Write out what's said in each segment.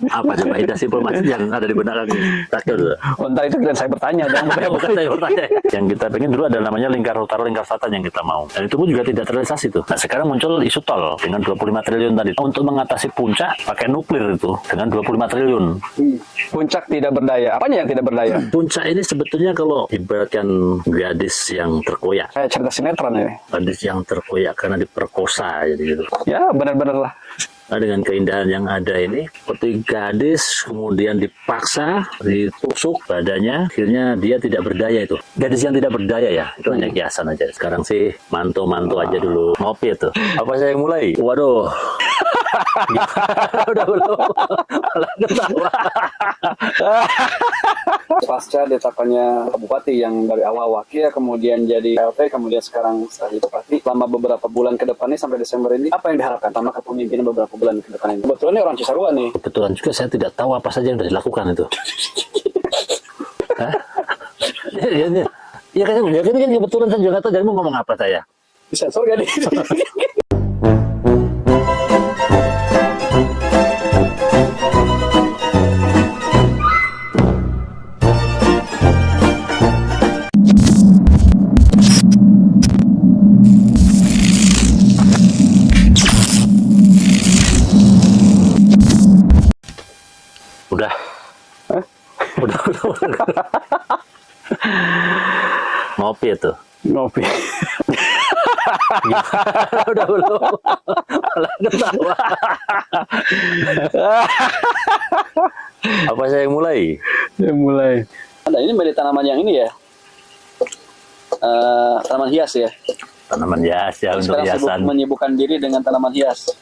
Apa coba informasi yang ada di benak kami? Ntar itu kalian saya bertanya, jangan Bukan saya bertanya. Yang kita pengen dulu ada namanya lingkar utara, lingkar selatan yang kita mau. Dan itu pun juga tidak terrealisasi tuh. Nah sekarang muncul isu tol dengan 25 triliun tadi. Untuk mengatasi puncak pakai nuklir itu dengan 25 triliun. Puncak tidak berdaya. Apanya yang tidak berdaya? Puncak ini sebetulnya kalau ibaratkan gadis yang terkoyak. Kayak cerita sinetron ya. Gadis yang terkoyak karena diperkosa gitu. Ya benar-benar lah. Nah, dengan keindahan yang ada ini, seperti gadis kemudian dipaksa, ditusuk badannya, akhirnya dia tidak berdaya itu. Gadis yang tidak berdaya ya, itu hanya kiasan aja. Sekarang sih mantu-mantu aja dulu. Ngopi itu. Apa saya yang mulai? Waduh. Udah belum. Malah ketawa. Pasca ditetapkannya Bupati yang dari awal wakil, kemudian jadi LT, kemudian sekarang jadi Bupati. Selama beberapa bulan ke depan ini sampai Desember ini, apa yang diharapkan sama kepemimpinan beberapa bulan ke depan ini? Kebetulan ini orang Cisarua nih. Kebetulan juga saya tidak tahu apa saja yang sudah dilakukan itu. Hah? Ya kan kebetulan saya juga nggak tahu jadi mau ngomong apa saya. Bisa surga nih. Udah. Hah? Udah. Ngopi itu. Ngopi. Udah belum. Malah ketawa. Apa saya yang mulai? Ya mulai. Ada ini milih tanaman yang ini ya. Tanaman hias ya. Tanaman hias ya untuk Sekarang hiasan. menyibukkan diri dengan tanaman hias.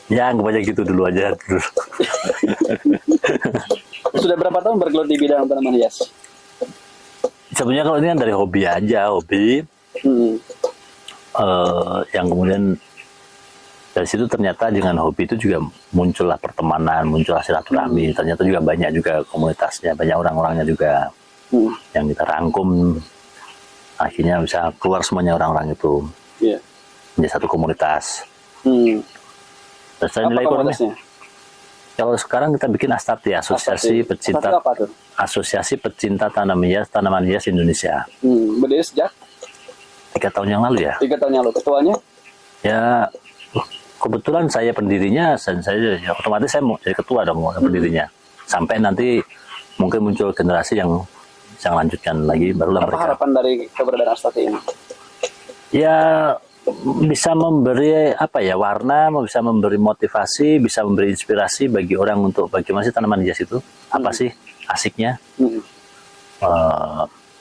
Ya, anggap aja gitu dulu aja. Sudah berapa tahun bergelut di bidang tanaman hias? Sebenarnya kalau ini kan dari hobi aja, hobi. Yang kemudian dari situ ternyata dengan hobi itu juga muncullah pertemanan, muncullah silaturahmi. Ternyata juga banyak juga komunitasnya, banyak orang-orangnya juga yang kita rangkum. Akhirnya bisa keluar semuanya orang-orang itu menjadi satu komunitas. Dan saya nilai ekonominya. Kalau sekarang kita bikin Astati, Asosiasi Pecinta Tanaman Hias Indonesia. Berdiri sejak 3 tahun yang lalu ya. 3 tahun yang lalu. Ketuanya? Ya kebetulan saya pendirinya, dan saya ya, otomatis saya mau jadi ketua dong pendirinya. Sampai nanti mungkin muncul generasi yang lanjutkan lagi, barulah Apa mereka. harapan dari keberadaan Astati ini? Ya bisa memberi apa ya warna, bisa memberi motivasi, bisa memberi inspirasi bagi orang untuk bagaimana sih tanaman hias itu, apa sih asiknya,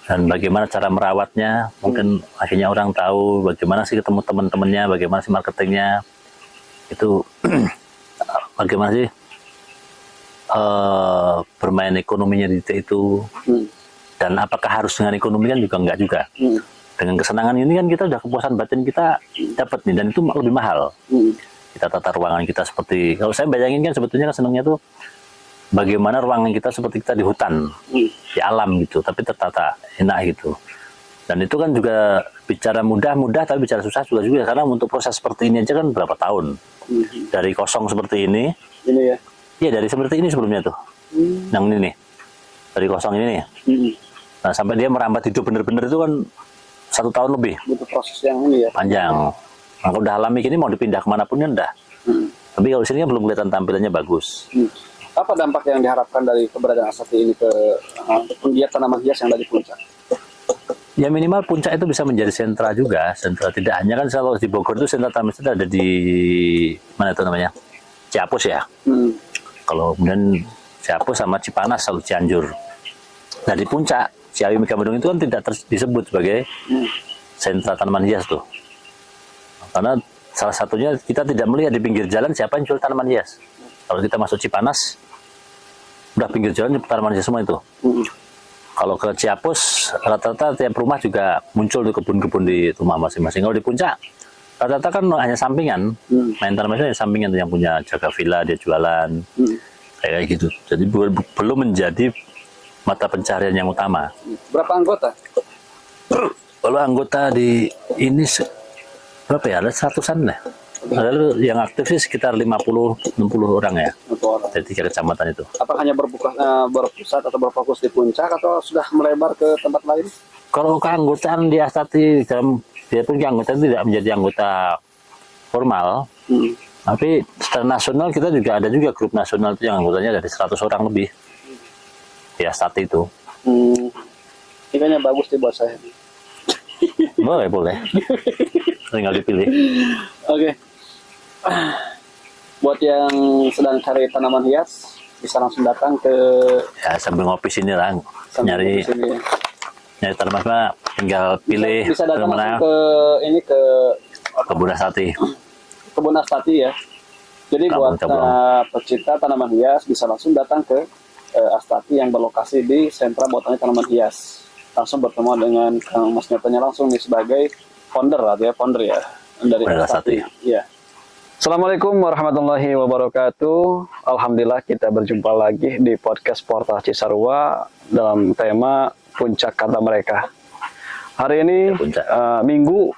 dan bagaimana cara merawatnya. Mungkin akhirnya orang tahu bagaimana sih ketemu teman-temannya, bagaimana sih marketingnya, itu bagaimana sih bermain ekonominya di itu, dan apakah harus dengan ekonomi kan juga enggak juga. Dengan kesenangan ini kan kita udah kepuasan batin kita dapat nih, dan itu lebih mahal. Kita tata ruangan kita seperti, kalau saya bayangin kan sebetulnya kan senangnya tuh bagaimana ruangan kita seperti kita di hutan, di alam gitu, tapi tertata enak gitu. Dan itu kan juga bicara mudah tapi bicara susah juga karena untuk proses seperti ini aja kan berapa tahun. Dari kosong seperti ini. Ini ya. Iya, dari seperti ini sebelumnya tuh. Yang ini nih. Dari kosong ini nih. Nah, sampai dia merambat hidup bener-bener itu kan 1 tahun lebih. Butuh proses yang ini ya. Panjang. Nah, kalau udah alami gini mau dipindah kemanapun kan udah. Tapi kalau sini kan belum kelihatan tampilannya bagus. Apa dampak yang diharapkan dari keberadaan Astati ini ke penggiat tanaman hias yang ada di puncak? Ya minimal puncak itu bisa menjadi sentra juga. Sentra tidak hanya kan kalau di Bogor itu sentra tanaman hias ada di mana itu namanya? Ciapus ya. Kalau kemudian Ciapus sama Cipanas atau Cianjur. Nah di puncak Ciawi Megamendung itu kan tidak disebut sebagai sentra tanaman hias tuh. Karena salah satunya kita tidak melihat di pinggir jalan siapa yang jual tanaman hias. Kalau kita masuk Cipanas, udah pinggir jalan tanaman hias semua itu. Kalau ke Ciapus, rata-rata tiap rumah juga muncul di kebun-kebun di rumah masing-masing. Kalau di puncak, rata-rata kan hanya sampingan. Main tanaman hias hanya sampingan yang punya jaga villa, dia jualan. Kayak gitu. Jadi belum menjadi mata pencarian yang utama. Berapa anggota? Kalau anggota di ini berapa ya? Ada 100-an lah. Lalu yang aktif sih sekitar 50-60 orang ya. orang. Dari 3 kecamatan itu. Apa hanya berpusat atau berfokus di puncak atau sudah melebar ke tempat lain? Kalau keanggotaan di Astati dalam dia pun keanggotaan tidak menjadi anggota formal, tapi secara nasional kita juga ada juga grup nasional itu yang anggotanya dari 100 orang lebih di Astati itu. Ini kayaknya bagus nih buat saya. Boleh. Tinggal dipilih. Oke. Buat yang sedang cari tanaman hias bisa langsung datang ke Ya sambil ngopi sini lah, sambil nyari di sini. tanaman apa, tinggal pilih Bisa datang mana langsung ke kebun Astati. Kebun Astati ya. Jadi Kampung buat Cabang. pecinta tanaman hias bisa langsung datang ke Astati yang berlokasi di sentra botanik tanaman hias. Langsung bertemu dengan Kang Mas Nyotonya langsung nih sebagai founder ya dari Founder Astati. Astati. Iya. Assalamualaikum warahmatullahi wabarakatuh. Alhamdulillah kita berjumpa lagi di podcast Portal Cisarua dalam tema Puncak Kata Mereka. Hari ini Puncak. Minggu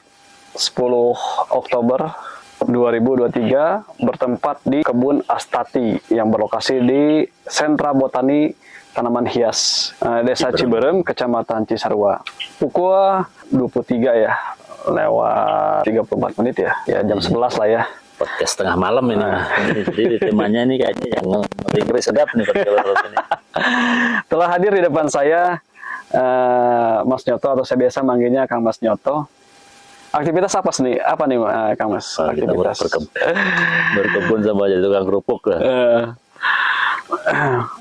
10 Oktober 2023 bertempat di Kebun Astati yang berlokasi di Sentra Botani Tanaman Hias Desa Ciberem, Kecamatan Cisarua. Pukul 23 ya, lewat 34 menit ya. Ya jam 11 lah ya. Podcast tengah malam ini. Jadi temanya ini kayaknya yang ngeri sedap nih podcast ini. Telah hadir di depan saya Mas Nyoto, atau saya biasa manggilnya Kang Mas Nyoto. Aktivitas apa nih? Apa nih Kang Mas? Kita Aktivitas berkebun sama jadi tukang kerupuk lah.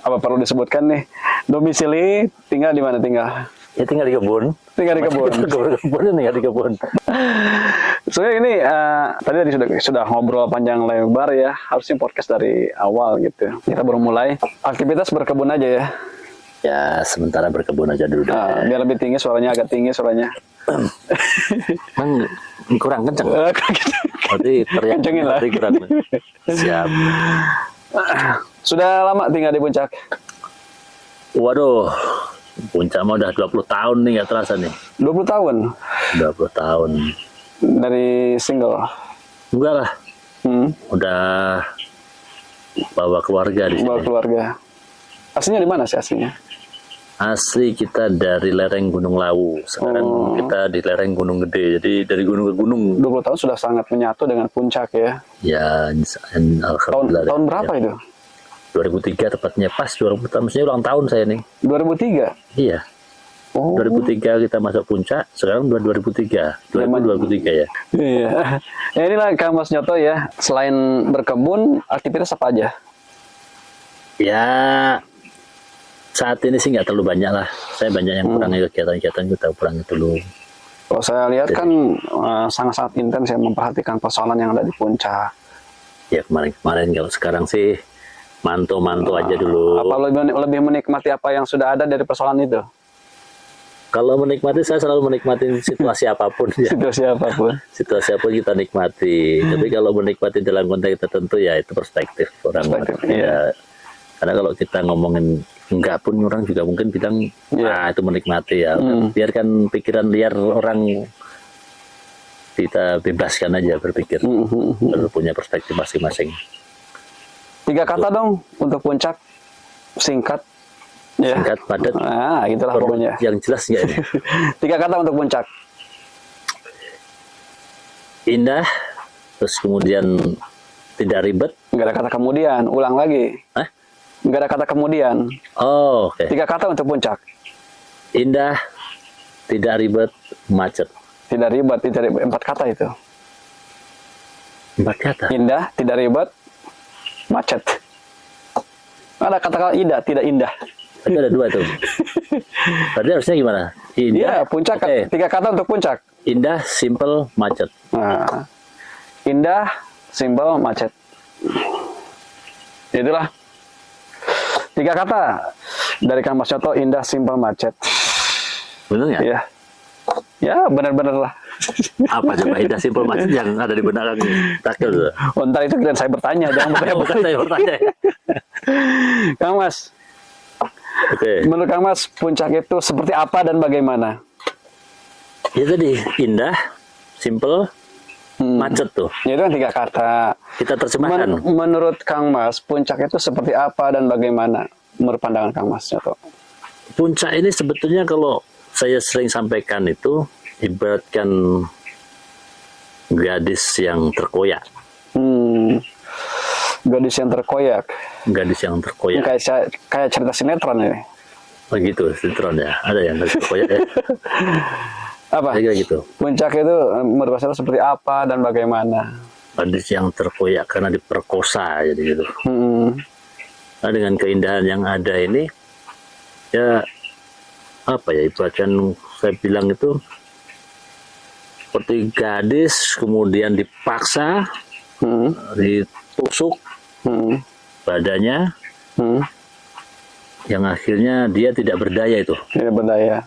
Apa perlu disebutkan nih? Domisili tinggal di mana tinggal? Ya tinggal di kebun. Tinggal di kebun. Tinggal di kebun. Soalnya ini tadi sudah ngobrol panjang lebar ya. Harusnya podcast dari awal gitu. Kita baru mulai. Aktivitas berkebun aja ya. Ya sementara berkebun aja dulu. Biar lebih tinggi suaranya, agak tinggi suaranya. Emang kurang kenceng. Berarti teriak Kencengin lah. berarti kurang. Siap. Sudah lama tinggal di Puncak? Waduh. Puncak mah udah 20 tahun nih nggak terasa nih. 20 tahun 20 tahun. dari single. Enggak lah. Udah bawa keluarga di sini. Bawa keluarga. Aslinya di mana sih aslinya? Asli kita dari lereng Gunung Lawu. Sekarang kita di lereng Gunung Gede. Jadi dari gunung ke gunung. 20 tahun sudah sangat menyatu dengan Puncak ya. Ya, alhamdulillah. Tahun berapa itu? 2003 tepatnya, pas 2000 tahun, maksudnya ulang tahun saya nih. 2003? Iya. Oh. 2003 kita masuk Puncak, sekarang 2003. 2023 ya. Iya. Ya inilah Kang Mas Nyoto ya. Selain berkebun, aktivitas apa aja? Ya, saat ini sih nggak terlalu banyak lah. Saya banyak yang kurangi kegiatan-kegiatan, kita kurangi dulu. Kalau saya lihat kan sangat-sangat intens ya memperhatikan persoalan yang ada di Puncak. Ya kemarin-kemarin, kalau sekarang sih mantu aja dulu. Apa lebih menikmati apa yang sudah ada dari persoalan itu? Kalau menikmati, saya selalu menikmati situasi apapun ya. Situasi apapun. Situasi apapun kita nikmati. Tapi kalau menikmati dalam konteks tertentu ya itu perspektif orang. Iya. Karena kalau kita ngomongin enggak pun orang juga mungkin bilang itu menikmati ya. Biarkan pikiran liar orang, kita bebaskan aja berpikir. Kalau punya perspektif masing-masing. 3 kata dong untuk Puncak, singkat. Ya. Singkat, padat. Nah, gitulah pokoknya. Yang jelas ya ini. 3 kata untuk Puncak. Indah, terus kemudian tidak ribet. Nggak ada kata kemudian, ulang lagi. Hah? Nggak ada kata kemudian. Oh, oke. 3 kata untuk Puncak. Indah, tidak ribet, macet. Tidak ribet, 4 kata itu. 4 kata. Indah, tidak ribet, macet. Ada kata-kata indah, tidak indah. Itu ada 2 tuh. Berarti harusnya gimana? Iya, Puncak. Oke. 3 kata untuk Puncak. Indah, simple, macet. Nah, indah, simpel, macet. Itulah 3 kata dari Kang Mas Nyoto, indah, simpel, macet. Bener nggak? Iya. Ya, benar-benar lah. Apa coba indah, simple, macet yang ada di benak Kang Takil tuh? Oh, ntar itu kalian saya bertanya, jangan bertanya. Bukan saya bertanya. Kang Mas, Oke. menurut Kang Mas, Puncak itu seperti apa dan bagaimana? Ya tadi, indah, simple, macet tuh. Itu kan 3 kata. Kita terjemahkan. Menurut Kang Mas, puncak itu seperti apa dan bagaimana menurut pandangan Kang Mas? Puncak ini sebetulnya kalau saya sering sampaikan itu ibaratkan gadis yang terkoyak. Gadis yang terkoyak. Gadis yang terkoyak. Kayak cerita sinetron ini. Begitu, sinetron ya. Ada yang gadis terkoyak ya. Apa? Kayak gitu. Puncak itu menurut Mas seperti apa dan bagaimana? Gadis yang terkoyak karena diperkosa jadi gitu. Nah, dengan keindahan yang ada ini ya apa ya ibaratkan saya bilang itu seperti gadis kemudian dipaksa ditusuk badannya yang akhirnya dia tidak berdaya itu. Tidak berdaya.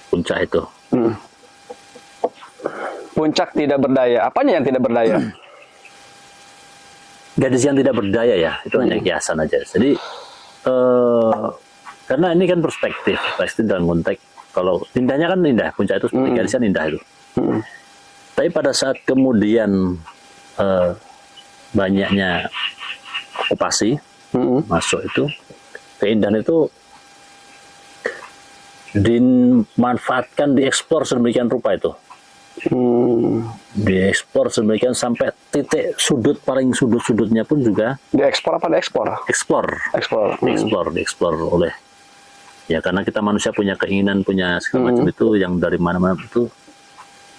Puncak itu. Puncak tidak berdaya. Apanya yang tidak berdaya? Gadis yang tidak berdaya ya itu hanya kiasan aja. Jadi karena ini kan perspektif dalam konteks kalau indahnya kan indah, puncak itu seperti gadis kan indah itu. Tapi pada saat kemudian banyaknya okupasi masuk itu, keindahan itu dimanfaatkan, dieksplor sedemikian rupa itu. Diekspor sedemikian sampai titik sudut paling sudut-sudutnya pun juga Diekspor apa diekspor? Diekspor oleh ya karena kita manusia punya keinginan punya segala macam itu yang dari mana-mana itu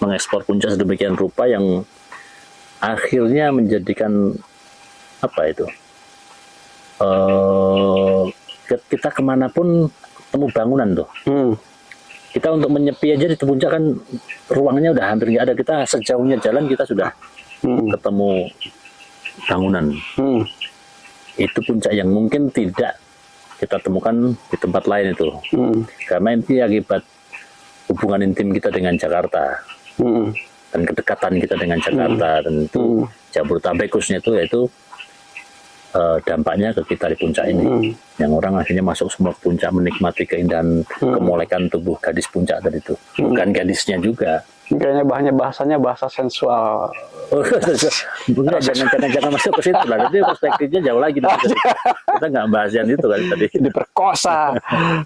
mengekspor puncak sedemikian rupa yang akhirnya menjadikan apa itu kita kemanapun ketemu bangunan tuh. Kita untuk menyepi aja di puncak kan ruangnya udah hampir nggak ada. Kita sejauhnya jalan kita sudah ketemu bangunan. Itu puncak yang mungkin tidak kita temukan di tempat lain itu. Karena ini akibat hubungan intim kita dengan Jakarta dan kedekatan kita dengan Jakarta dan itu Jabodetabek khususnya itu yaitu dampaknya ke kita di puncak ini. Yang orang akhirnya masuk semua puncak menikmati keindahan kemolekan tubuh gadis puncak tadi itu. Bukan gadisnya juga. Kayaknya bahasanya bahasa sensual. Jangan masuk ke situ lah. Jadi perspektifnya jauh lagi. Kita nggak bahas yang itu kan tadi. Diperkosa.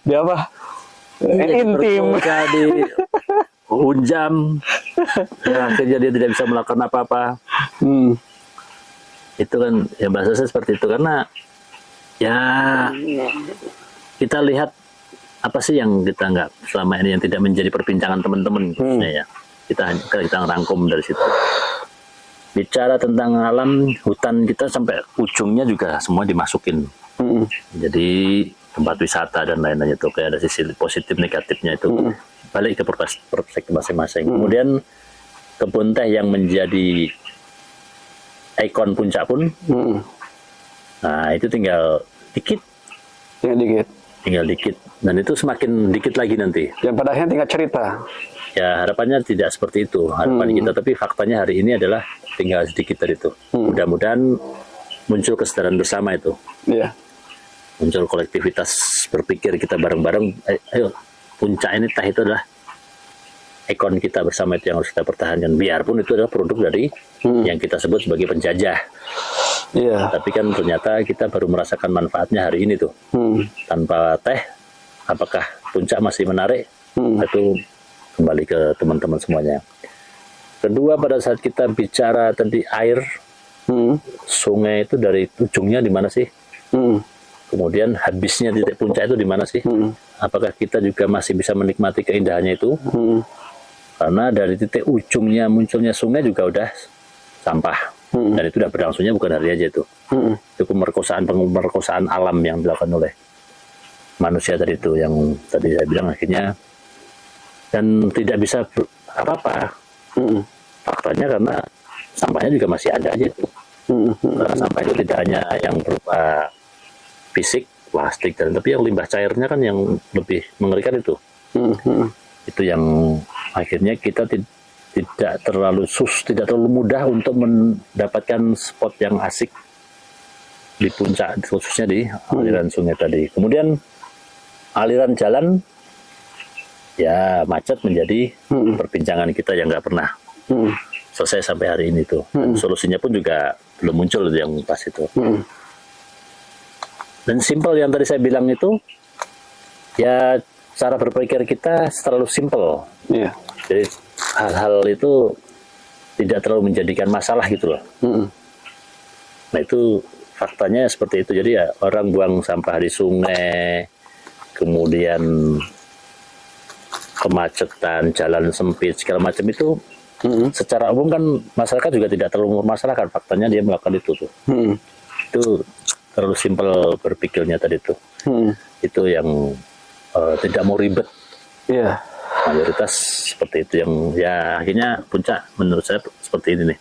Dia apa? Intim. Di unjam. Ya, akhirnya dia tidak bisa melakukan apa-apa. Itu kan ya bahasa saya seperti itu karena ya kita lihat apa sih yang kita nggak selama ini yang tidak menjadi perbincangan teman-teman khususnya ya kita rangkum dari situ bicara tentang alam hutan kita sampai ujungnya juga semua dimasukin jadi tempat wisata dan lain-lain itu kayak ada sisi positif negatifnya itu balik ke perspektif masing-masing kemudian kebun teh yang menjadi ikon puncak pun, nah itu tinggal dikit, dan itu semakin dikit lagi nanti. Yang pada akhirnya tinggal cerita. Ya harapannya tidak seperti itu harapan kita, tapi faktanya hari ini adalah tinggal sedikit dari itu. Mudah-mudahan muncul kesadaran bersama itu. Muncul kolektivitas berpikir kita bareng-bareng. Ayo puncak ini teh itu adalah ikon kita bersama itu yang harus kita pertahankan biarpun itu adalah produk dari yang kita sebut sebagai penjajah tapi kan ternyata kita baru merasakan manfaatnya hari ini tuh tanpa teh apakah puncak masih menarik itu kembali ke teman-teman semuanya. Kedua pada saat kita bicara tadi air sungai itu dari ujungnya di mana sih kemudian habisnya titik puncak itu di mana sih apakah kita juga masih bisa menikmati keindahannya itu karena dari titik ujungnya munculnya sungai juga udah sampah dan itu udah berlangsungnya bukan hari aja itu pemerkosaan alam yang dilakukan oleh manusia tadi itu yang tadi saya bilang akhirnya dan tidak bisa apa-apa faktanya karena sampahnya juga masih ada aja itu karena sampah itu tidak hanya yang berupa fisik plastik dan tapi yang limbah cairnya kan yang lebih mengerikan itu itu yang akhirnya kita tidak terlalu mudah untuk mendapatkan spot yang asik di puncak khususnya di aliran sungai tadi. Kemudian aliran jalan ya macet menjadi perbincangan kita yang nggak pernah selesai sampai hari ini tuh. Dan solusinya pun juga belum muncul yang pas itu. Dan simpel yang tadi saya bilang itu, ya cara berpikir kita terlalu simpel. Iya. Jadi hal-hal itu tidak terlalu menjadikan masalah gitu loh. Nah itu faktanya seperti itu. Jadi ya orang buang sampah di sungai, kemudian kemacetan, jalan sempit, segala macam itu secara umum kan masyarakat juga tidak terlalu mempermasalahkan. Faktanya dia melakukan itu tuh. Itu terlalu simpel berpikirnya tadi tuh. Itu yang tidak mau ribet. Iya. Mayoritas seperti itu yang ya akhirnya puncak menurut saya seperti ini nih.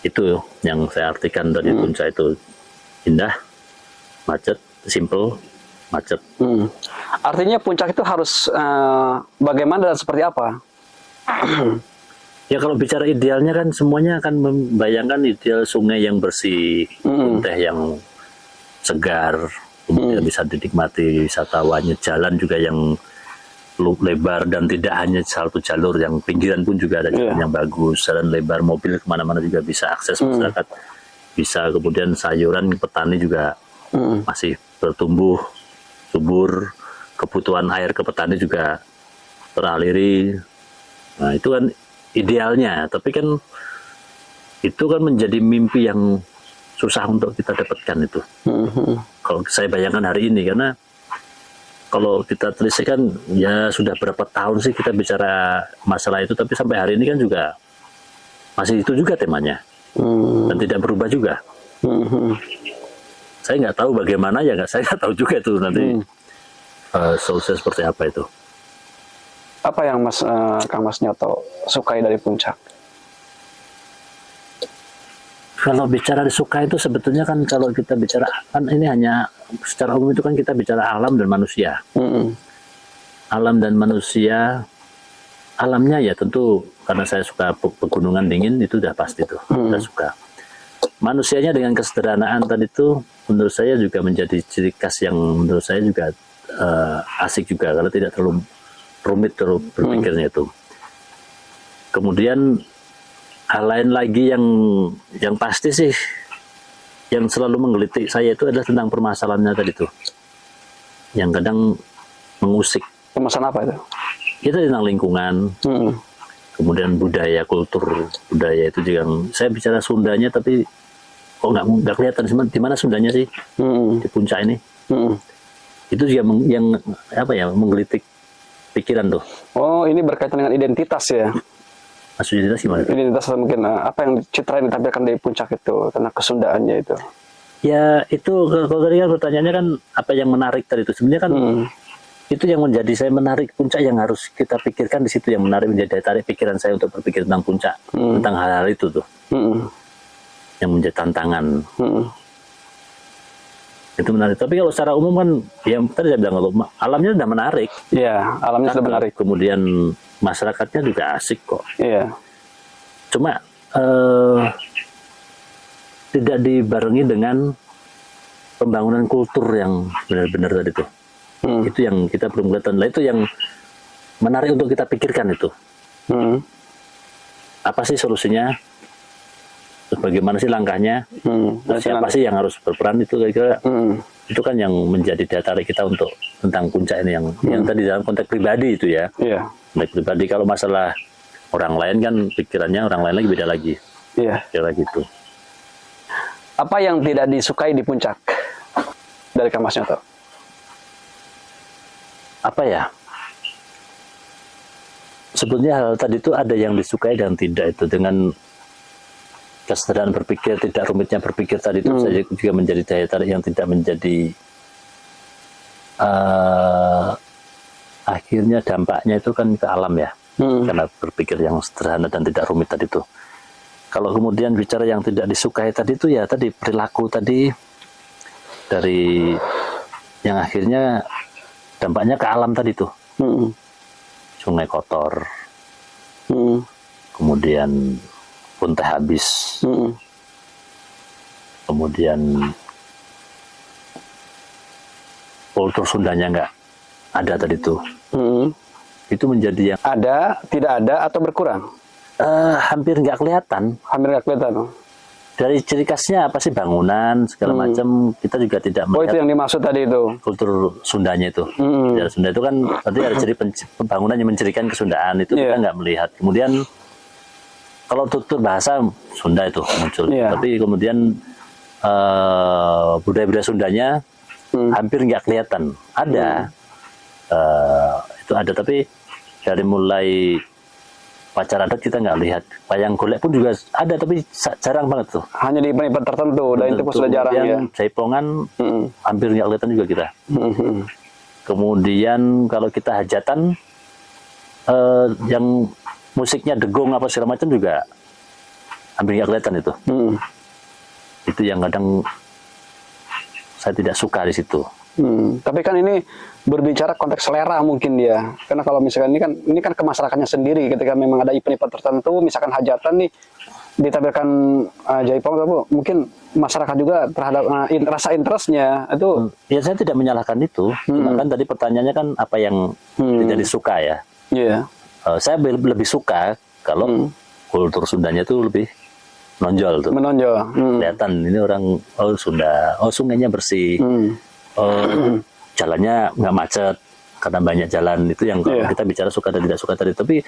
Itu yang saya artikan dari puncak itu indah, macet, simple, macet. Artinya puncak itu harus bagaimana dan seperti apa? Ya kalau bicara idealnya kan semuanya akan membayangkan ideal sungai yang bersih, teh yang segar, kemudian bisa dinikmati wisatawannya, jalan juga yang lebar dan tidak hanya satu jalur, yang pinggiran pun juga ada jalan yang bagus, jalan lebar, mobil kemana-mana juga bisa akses masyarakat, bisa kemudian sayuran petani juga masih bertumbuh subur, kebutuhan air ke petani juga teraliri. Nah itu kan idealnya, tapi kan itu kan menjadi mimpi yang susah untuk kita dapatkan itu. Kalau saya bayangkan hari ini, karena kalau kita telisik kan ya sudah berapa tahun sih kita bicara masalah itu, tapi sampai hari ini kan juga masih itu juga temanya dan tidak berubah juga. Saya nggak tahu bagaimana ya, saya nggak tahu juga itu nanti solusinya seperti apa itu. Apa yang Kang Mas Nyoto sukai dari puncak? Kalau bicara disukai itu sebetulnya kan kalau kita bicara kan ini hanya secara umum itu kan kita bicara alam dan manusia. Alam dan manusia, alamnya ya tentu karena saya suka pegunungan dingin itu udah pasti tuh, udah suka. Manusianya dengan kesederhanaan tadi itu menurut saya juga menjadi ciri khas yang menurut saya juga asik juga kalau tidak terlalu rumit terus berpikirnya itu. Kemudian hal lain lagi yang pasti sih yang selalu menggelitik saya itu adalah tentang permasalahannya tadi tuh, yang kadang mengusik. Permasalahan apa itu? Itu tentang lingkungan, kemudian budaya, kultur budaya itu juga. Saya bicara Sundanya tapi kok nggak kelihatan di mana Sundanya sih di puncak ini. Itu juga yang apa ya, menggelitik pikiran tuh. Oh, ini berkaitan dengan identitas ya? Maksudnya identitas gimana? Identitas mungkin apa yang citra yang ditampilkan dari puncak itu tentang kesundaannya itu? Ya itu kalau tadi kan pertanyaannya kan apa yang menarik tadi itu sebenarnya kan itu yang menjadi saya menarik puncak, yang harus kita pikirkan di situ, yang menarik menjadi daya tarik pikiran saya untuk berpikir tentang puncak, tentang hal-hal itu tuh yang menjadi tantangan. Itu menarik. Tapi kalau secara umum kan yang tadi saya bilang kalau alamnya sudah menarik. Iya, alamnya sudah menarik. Kemudian masyarakatnya juga asik kok. Iya. Cuma tidak dibarengi dengan pembangunan kultur yang benar-benar tadi tuh. Itu yang kita belum kelihatan. Nah, itu yang menarik untuk kita pikirkan itu. Apa sih solusinya? Terus bagaimana sih langkahnya? Siapa sih yang harus berperan itu kira-kira? Itu kan yang menjadi daya tarik kita untuk tentang puncak ini yang tadi dalam konteks pribadi itu ya. Iya. Konteks pribadi, kalau masalah orang lain kan pikirannya orang lain lagi beda lagi. Iya. Kira gitu. Apa yang tidak disukai di puncak dari Kang Mas Nyoto? Apa ya? Sebetulnya hal tadi itu ada yang disukai dan tidak, itu dengan kesederhanaan berpikir, tidak rumitnya berpikir tadi itu saja juga menjadi daya tarik yang tidak menjadi akhirnya dampaknya itu kan ke alam ya, karena berpikir yang sederhana dan tidak rumit tadi itu. Kalau kemudian bicara yang tidak disukai tadi itu ya tadi perilaku tadi dari yang akhirnya dampaknya ke alam tadi tuh. Sungai kotor, kemudian punta habis, kemudian kultur Sundanya nggak ada tadi tuh. Itu menjadi yang Ada, tidak ada, atau berkurang? Hampir nggak kelihatan. Hampir nggak kelihatan. Dari ciri khasnya apa sih, bangunan segala macam, kita juga tidak Oh, itu melihat yang dimaksud tadi itu. kultur Sundanya itu. Sejarah Sunda itu kan berarti ada ciri pembangunan yang mencirikan kesundaan, itu kita nggak melihat. Kemudian kalau tutur bahasa Sunda itu muncul, tapi kemudian budaya-budaya Sundanya hampir nggak kelihatan. Ada, itu ada, tapi dari mulai upacara adat kita nggak lihat. Wayang golek pun juga ada, tapi jarang banget tuh. Hanya di event tertentu, dan itu pun sudah jarang ya. Jaipongan hampir nggak kelihatan juga kita. Kemudian kalau kita hajatan, yang musiknya degong apa segala macam juga hampir nggak kelihatan itu. Itu yang kadang saya tidak suka di situ. Tapi kan ini berbicara konteks selera mungkin dia, karena kalau misalkan ini kan ke masyarakatnya sendiri. Ketika memang ada event-event tertentu, misalkan hajatan nih ditampilkan Jaipong, mungkin masyarakat juga terhadap rasa interestnya itu. Ya saya tidak menyalahkan itu, cuma kan tadi pertanyaannya kan apa yang tidak disuka ya. Saya lebih suka kalau kultur Sundanya itu lebih menonjol tuh. Menonjol. Kelihatan ini orang Sunda, sungainya bersih. Jalannya nggak macet karena banyak jalan. Itu yang kalau kita bicara suka dan tidak suka tadi. Tapi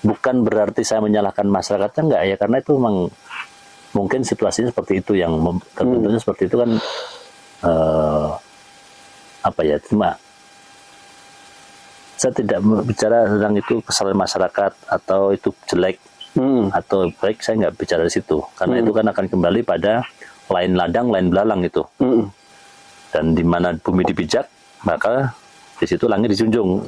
bukan berarti saya menyalahkan masyarakatnya, nggak ya, karena itu memang mungkin situasinya seperti itu, yang terbentuknya seperti itu kan. Apa ya, cuma saya tidak bicara tentang itu kesalahan masyarakat atau itu jelek atau baik, saya nggak bicara di situ, karena itu kan akan kembali pada lain ladang lain belalang itu. Dan di mana bumi dipijak, maka di situ langit dijunjung.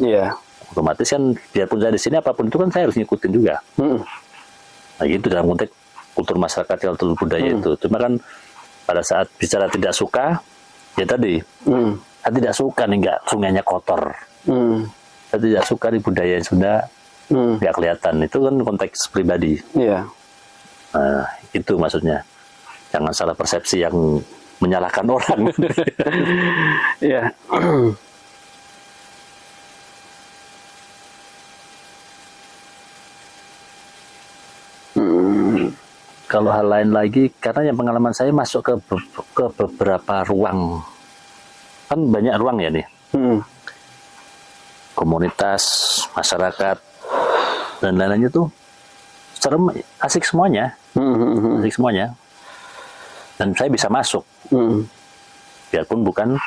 Otomatis kan biarpun saya di sini apapun itu kan saya harus ngikutin juga. Nah gitu dalam konteks kultur masyarakat, kultur budaya itu. Cuma kan pada saat bicara tidak suka, ya tadi saya tidak suka nih nggak sungainya kotor. Saya tidak suka di budaya yang Sunda nggak kelihatan. Itu kan konteks pribadi. Nah, itu maksudnya. Jangan salah persepsi yang menyalahkan orang. Kalau hal lain lagi, karena yang pengalaman saya masuk ke beberapa ruang, kan banyak ruang ya nih, komunitas, masyarakat, dan lain-lainnya tuh serem, asik semuanya, asik semuanya. Dan saya bisa masuk, biarpun bukan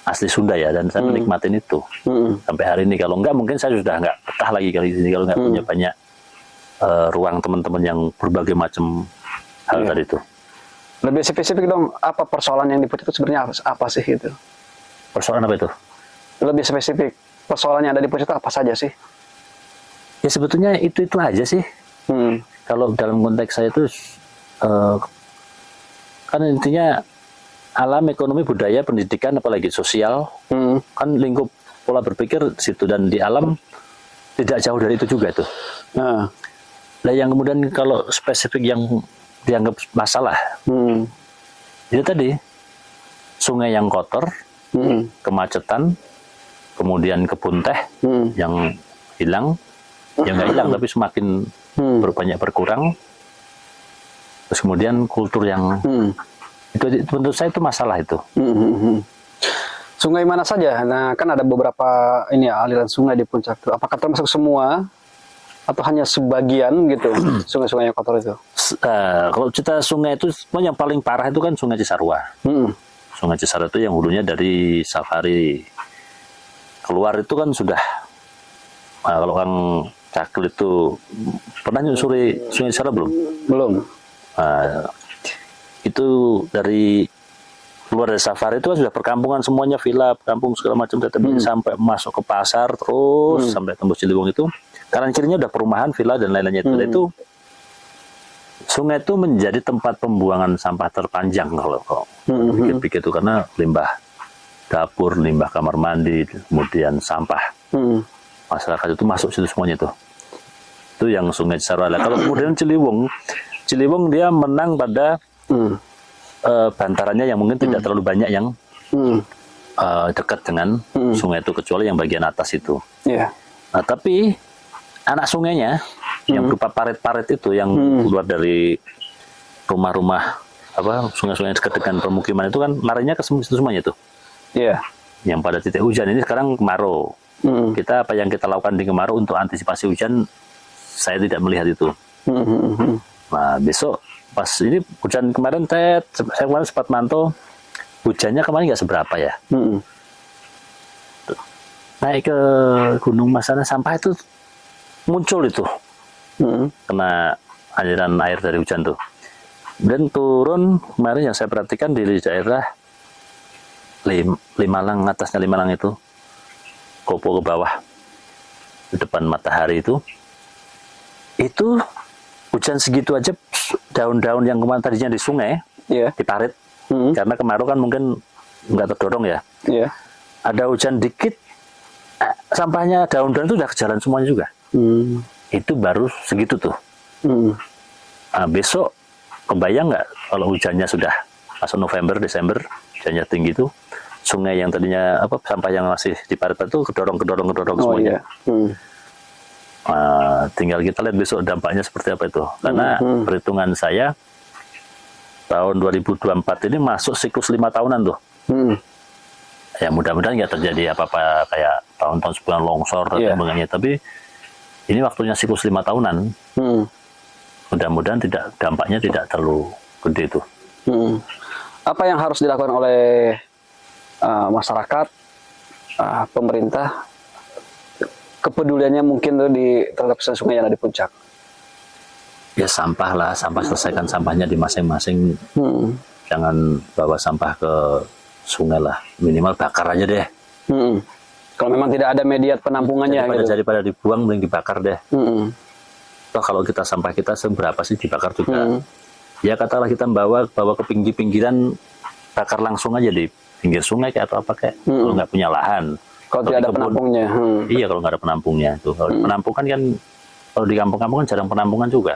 asli Sunda ya, dan saya menikmatin itu sampai hari ini. Kalau enggak, mungkin saya sudah nggak betah lagi kali di sini kalau nggak punya banyak ruang teman-teman yang berbagai macam hal tadi itu. Lebih spesifik dong, apa persoalan yang diputus itu sebenarnya apa sih itu? Persoalan apa itu? Lebih spesifik, persoalan yang ada di putus itu apa saja sih? Ya sebetulnya itu aja sih. Kalau dalam konteks saya itu kan intinya alam, ekonomi, budaya, pendidikan, apalagi sosial, kan lingkup pola berpikir di situ, dan di alam tidak jauh dari itu juga tuh. Nah yang kemudian kalau spesifik yang dianggap masalah, itu tadi sungai yang kotor, kemacetan, kemudian kebun teh yang hilang, yang nggak hilang tapi semakin berbanyak berkurang. Terus kemudian kultur yang itu menurut saya itu masalah itu. Sungai mana saja? Nah kan ada beberapa ini ya, aliran sungai di puncak itu. Apakah termasuk semua atau hanya sebagian gitu sungai-sungai yang kotor itu? Kalau cerita sungai itu, yang paling parah itu kan Sungai Cisarua. Sungai Cisarua itu yang hulunya dari Safari keluar itu kan sudah, kalau Kang Cakil itu pernah nyusuri Sungai Cisarua belum? Belum. Itu dari keluar dari Safari itu kan sudah perkampungan semuanya, villa, kampung segala macam, sampai masuk ke pasar terus sampai tembus Ciliwung itu. Kanan kirinya udah perumahan, villa dan lain-lainnya itu. Sungai itu menjadi tempat pembuangan sampah terpanjang kalau pikir-pikir itu, karena limbah dapur, limbah kamar mandi, kemudian sampah. Masyarakat itu masuk situ semuanya itu. Itu yang Sungai Cisarua. Kalau kemudian Ciliwung dia menang pada bantarannya yang mungkin tidak terlalu banyak yang dekat dengan sungai itu, kecuali yang bagian atas itu. Nah, tapi anak sungainya yang berupa parit-parit itu yang keluar dari rumah-rumah apa sungai-sungai dekat dengan permukiman itu kan larinya ke semuanya tuh. Iya. Yang pada titik hujan ini sekarang kemarau. Kita apa yang kita lakukan di kemarau untuk antisipasi hujan, saya tidak melihat itu. Nah besok pas ini hujan kemarin, saya kemarin sempat mantau hujannya kemarin nggak seberapa ya. Naik ke Gunung Masana sampah itu muncul itu, kena aliran air dari hujan tuh. Dan turun kemarin yang saya perhatikan di daerah Limalang, atasnya Limalang itu, Kopo ke bawah, di depan Matahari itu hujan segitu aja, daun-daun yang kemarin tadinya di sungai, diparit, karena kemarau kan mungkin nggak terdorong ya. Ada hujan dikit, sampahnya daun-daun itu udah ke jalan semuanya juga. Itu baru segitu tuh. Nah, besok kebayang nggak kalau hujannya sudah masuk November, Desember, hujannya tinggi tuh, sungai yang tadinya apa sampah yang masih diparit itu kedorong semuanya. Tinggal kita lihat besok dampaknya seperti apa itu. Karena perhitungan saya tahun 2024 ini masuk siklus 5 tahunan tuh. Ya mudah-mudahan nggak terjadi apa-apa kayak tahun-tahun sebelum longsor dan sebagainya. Tapi ini waktunya siklus 5 tahunan. Mudah-mudahan dampaknya tidak terlalu gede itu. Apa yang harus dilakukan oleh masyarakat, pemerintah, kepeduliannya mungkin tuh terhadap sungai yang ada di puncak? Ya sampah selesaikan sampahnya di masing-masing. Jangan bawa sampah ke sungai lah, minimal bakar aja deh. Kalau memang tidak ada media penampungannya daripada dibuang mending dibakar deh. Toh kalau kita sampah kita seberapa sih dibakar juga. Ya katakanlah kita bawa ke pinggiran, bakar langsung aja di pinggir sungai kayak atau apa kayak. Kalau nggak punya lahan. Kalau tidak ada penampungnya. Iya kalau nggak ada penampungnya tuh. Kalau penampungan kan kalau di kampung-kampung kan jarang penampungan juga.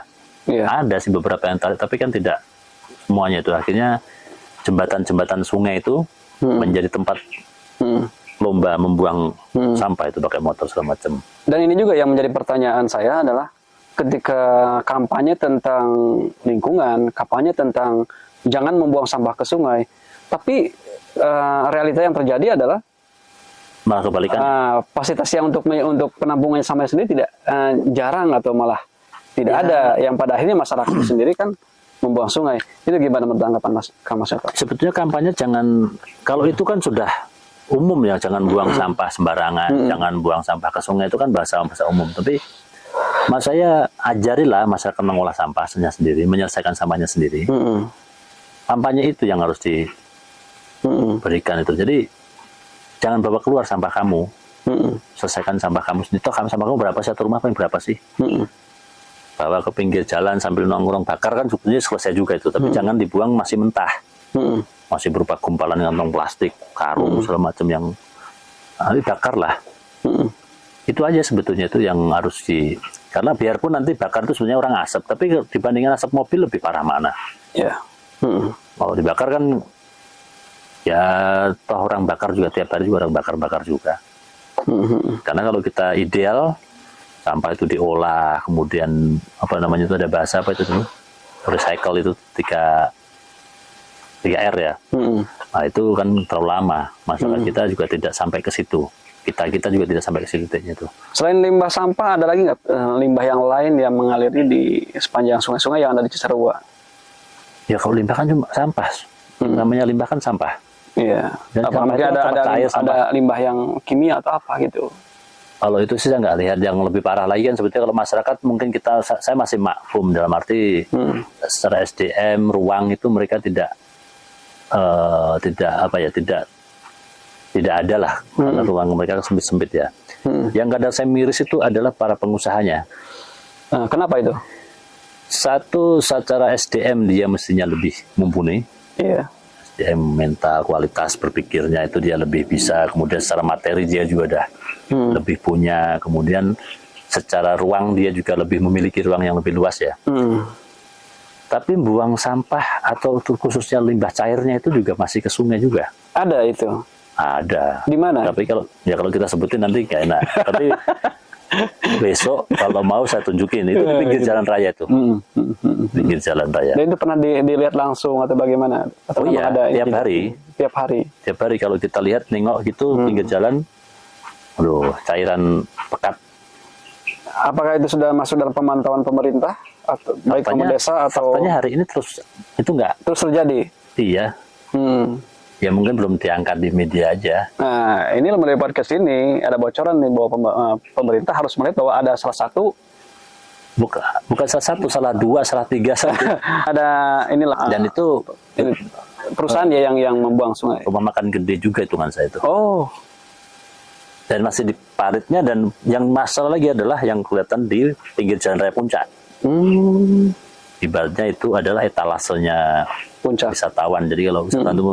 Ada sih beberapa yang tarik, tapi kan tidak semuanya itu. Akhirnya jembatan-jembatan sungai itu menjadi tempat lomba membuang sampah itu pakai motor segala macam. Dan ini juga yang menjadi pertanyaan saya adalah ketika kampanye tentang lingkungan, kampanye tentang jangan membuang sampah ke sungai, tapi realita yang terjadi adalah malah kebalikan. Fasilitas yang untuk penampungan sampah sendiri tidak jarang atau malah tidak ada, yang pada akhirnya masyarakat sendiri kan membuang sungai. Itu gimana menurut tanggapan Mas Pak? Sebetulnya kampanye jangan, kalau itu kan sudah umum ya, jangan buang sampah sembarangan, jangan buang sampah ke sungai, itu kan bahasa umum. Tapi saya ajarilah masyarakat mengolah sampahnya sendiri, menyelesaikan sampahnya sendiri. Kampanye itu yang harus diberikan itu. Jadi jangan bawa keluar sampah kamu, selesaikan sampah kamu sendiri. Toh sampah kamu berapa sih, atau rumah paling berapa sih? Bawa ke pinggir jalan sambil nongkrong bakar kan sebetulnya selesai juga itu. Tapi jangan dibuang masih mentah, masih berupa gumpalan kantong plastik, karung segala macam yang dibakar lah. Itu aja sebetulnya itu yang harus karena biarpun nanti bakar itu sebenarnya orang asap, tapi dibandingkan asap mobil lebih parah mana? Kalau dibakar kan ya toh orang bakar juga tiap hari juga orang bakar juga. Karena kalau kita ideal sampah itu diolah, kemudian apa namanya itu ada bahasa apa itu dulu? Recycle itu 3R ya. Nah itu kan terlalu lama. Masyarakat kita juga tidak sampai ke situ. Kita juga tidak sampai ke situ itu. Selain limbah sampah, ada lagi nggak limbah yang lain yang mengaliri di sepanjang sungai-sungai yang ada di Cisarua? Ya kalau limbah kan cuma sampah. Namanya limbah kan sampah. Iya. Apa mungkin ada limbah yang kimia atau apa gitu? Kalau itu sih saya nggak lihat. Yang lebih parah lagi kan sebetulnya kalau masyarakat mungkin saya masih makfum dalam arti secara SDM ruang itu mereka tidak ada lah, karena ruang mereka sempit-sempit ya. Yang kadang saya miris itu adalah para pengusahanya. Kenapa itu? Satu, secara SDM dia mestinya lebih mumpuni. SDM mental, kualitas berpikirnya itu dia lebih bisa. Kemudian secara materi dia juga udah lebih punya. Kemudian secara ruang dia juga lebih memiliki ruang yang lebih luas ya. Tapi buang sampah atau khususnya limbah cairnya itu juga masih ke sungai juga. Ada itu. Ada. Di mana? Tapi kalau kita sebutin nanti nggak enak. Tapi Besok kalau mau saya tunjukin itu di pinggir jalan raya itu, pinggir jalan raya. Dan itu pernah dilihat langsung atau bagaimana? Atau Oh memang iya, ada tiap izin? hari. Tiap hari. Tiap hari kalau kita lihat nengok gitu pinggir jalan, aduh cairan pekat. Apakah itu sudah masuk dalam pemantauan pemerintah atau baik pemerintah desa atau faktanya hari ini terus itu enggak. terus terjadi? Iya. Ya mungkin belum diangkat di media aja. Nah, ini melalui podcast ini ada bocoran nih bahwa pemerintah harus melihat bahwa ada salah satu, Bukan salah satu, salah dua, salah tiga, ada inilah. dan itu Ini perusahaan ya yang membuang sungai. rumah makan gede juga hitungan saya itu. Oh, Dan masih di paritnya, dan yang masalah lagi adalah yang kelihatan di pinggir jalan raya Puncak. Ibaratnya itu adalah etalasenya Puncak. wisatawan. Jadi kalau wisatawan itu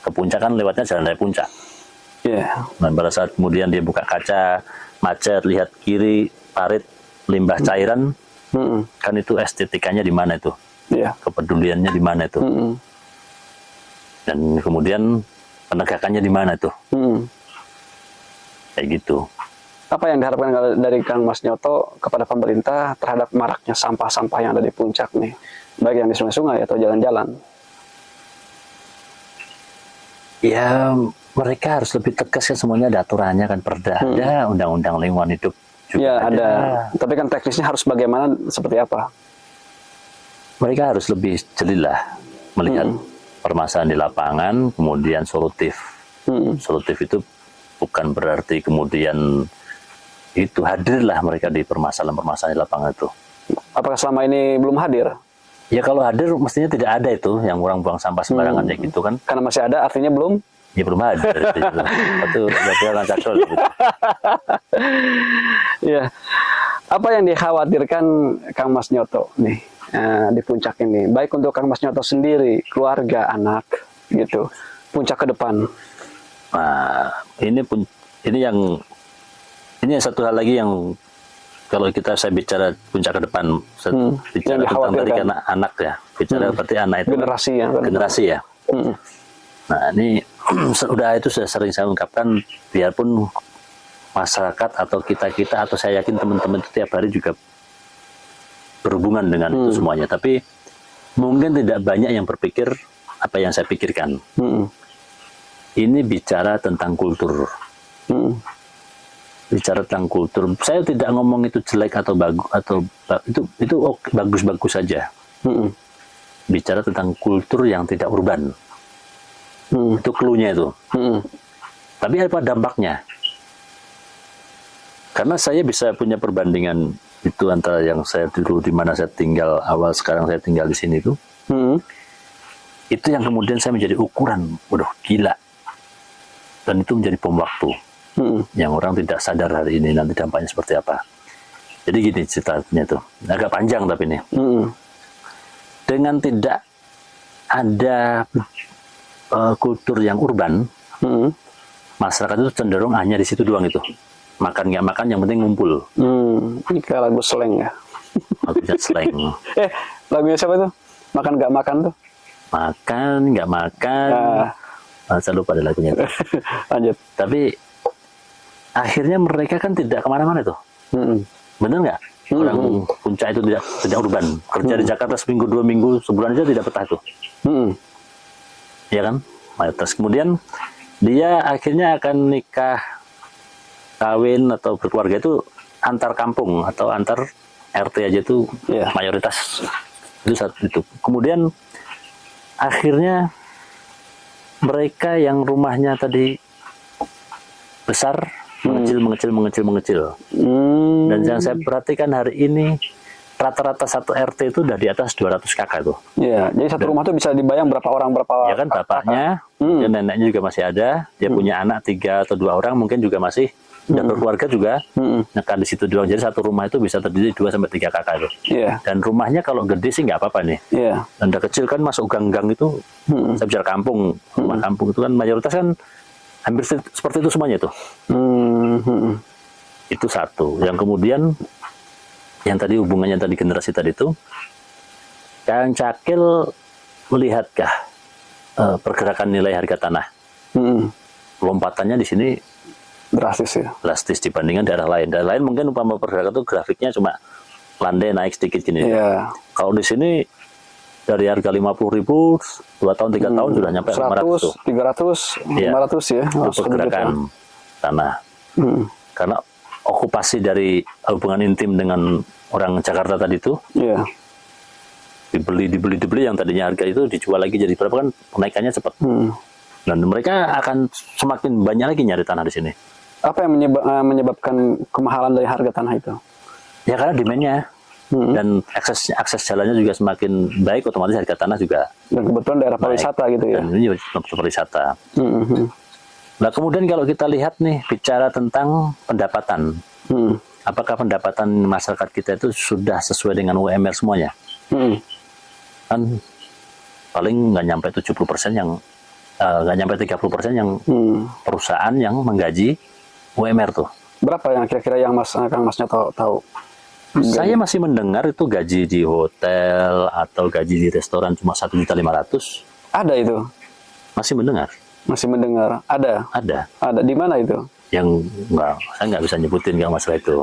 ke Puncak kan lewatnya jalan raya Puncak. Iya. Dan pada saat kemudian dia buka kaca, macet, lihat kiri, parit, limbah cairan, kan itu estetikanya di mana itu? Iya. Kepeduliannya di mana itu? Dan kemudian penegakannya di mana itu? Kayak gitu. Apa yang diharapkan dari Kang Mas Nyoto kepada pemerintah terhadap maraknya sampah-sampah yang ada di Puncak nih, baik yang di sungai-sungai atau jalan-jalan? Ya, mereka harus lebih tegas kan, semuanya ada aturannya kan, perda ada, undang-undang lingkungan hidup juga Ya ada. Tapi kan teknisnya harus bagaimana, seperti apa? Mereka harus lebih jeli lah melihat permasalahan di lapangan, kemudian solutif. Solutif itu bukan berarti kemudian itu hadirlah mereka di permasalahan-permasalahan di lapangan itu. Apakah selama ini belum hadir? Ya kalau hadir mestinya tidak ada itu yang orang buang sampah sembarangan kayak gitu kan. Karena masih ada, artinya belum. Ya belum hadir itu berarti orang cakol gitu. Ya. Apa yang dikhawatirkan Kang Mas Nyoto nih di Puncak ini? Baik untuk Kang Mas Nyoto sendiri, keluarga, anak, gitu. Puncak ke depan. Nah, ini yang satu hal lagi yang kalau saya bicara Puncak ke depan, bicara tentang tadi karena anak ya, bicara berarti anak itu generasi ya. Nah ini sudah sering saya ungkapkan, biarpun masyarakat atau kita atau saya yakin teman-teman itu tiap hari juga berhubungan dengan itu semuanya, tapi mungkin tidak banyak yang berpikir apa yang saya pikirkan. Ini bicara tentang kultur. Bicara tentang kultur. Saya tidak ngomong itu jelek atau bagus atau itu bagus-bagus saja. Bicara tentang kultur yang tidak urban. Itu clue-nya itu. Tapi apa dampaknya? Karena saya bisa punya perbandingan itu antara yang saya dulu di mana saya tinggal awal, sekarang saya tinggal di sini itu. Itu yang kemudian saya menjadi ukuran, waduh gila. Dan itu menjadi bom waktu. Yang orang tidak sadar hari ini nanti dampaknya seperti apa. Jadi gini ceritanya tuh, agak panjang tapi ini. Dengan tidak ada kultur yang urban, masyarakat itu cenderung hanya di situ doang itu. Makan nggak makan, yang penting ngumpul. Ini kayak lagu slang ya. Lagunya slang. Lagunya siapa tuh? Makan nggak makan tuh? Makan nggak makan. Saya lupa ada lagunya itu. Lanjut. Tapi akhirnya mereka kan tidak kemana-mana tuh. Bener nggak? Orang Puncak itu tidak urban. Kerja di Jakarta seminggu, 2 minggu, sebulan aja tidak betah tuh. Ya kan? Mayoritas. Kemudian dia akhirnya akan nikah, kawin atau berkeluarga itu antar kampung atau antar RT aja tuh mayoritas itu satu itu. Kemudian akhirnya mereka yang rumahnya tadi besar mengecil. Dan yang saya perhatikan hari ini rata-rata satu RT itu udah di atas 200 kakak tuh. Iya, jadi satu rumah tuh bisa dibayang berapa orang, berapa. Ya kan, bapaknya, dan neneknya juga masih ada. Dia punya anak 3 atau 2 orang, mungkin juga masih, dan berkeluarga juga. Nah kan di situ doang. Jadi satu rumah itu bisa terdiri 2 sampai 3 kakak itu. Dan rumahnya kalau gede sih nggak apa-apa nih. Dan udah kecil kan masuk gang-gang itu. Saya bicara kampung, rumah kampung itu kan mayoritas kan hampir seperti itu semuanya tuh. Itu satu. Yang kemudian yang tadi hubungannya tadi generasi tadi itu, Kang Cakil melihatkah pergerakan nilai harga tanah? Lompatannya di sini Drastis ya. drastis dibandingkan daerah lain. Daerah lain mungkin umpama pergerakan itu grafiknya cuma landai naik sedikit gini. Iya. Kalau di sini dari harga 50.000 2 tahun 3 tahun sudah nyampe 500 tuh. 100, 300, Iya. 500 ya. Itu pergerakan tanah. Karena okupasi dari hubungan intim dengan orang Jakarta tadi itu Iya. dibeli yang tadinya harga itu dijual lagi jadi berapa kan kenaikannya cepat. Dan mereka akan semakin banyak lagi nyari tanah di sini. Apa yang menyebabkan kemahalan dari harga tanah itu? Ya karena demand-nya dan akses jalannya juga semakin baik, otomatis harga tanah juga. Dan kebetulan daerah pariwisata gitu ya. Dan ini pariwisata. Nah kemudian kalau kita lihat nih bicara tentang pendapatan, apakah pendapatan masyarakat kita itu sudah sesuai dengan UMR semuanya? Kan paling nggak nyampe 70% yang nggak nyampe 30% yang perusahaan yang menggaji UMR tuh. Berapa yang kira-kira yang Kang Masnya tahu? Saya masih mendengar itu gaji di hotel atau gaji di restoran cuma 1.500.000. Ada itu? Masih mendengar. Masih mendengar? Ada? Ada. Ada di mana itu? Yang saya nggak bisa nyebutin nggak masalah itu.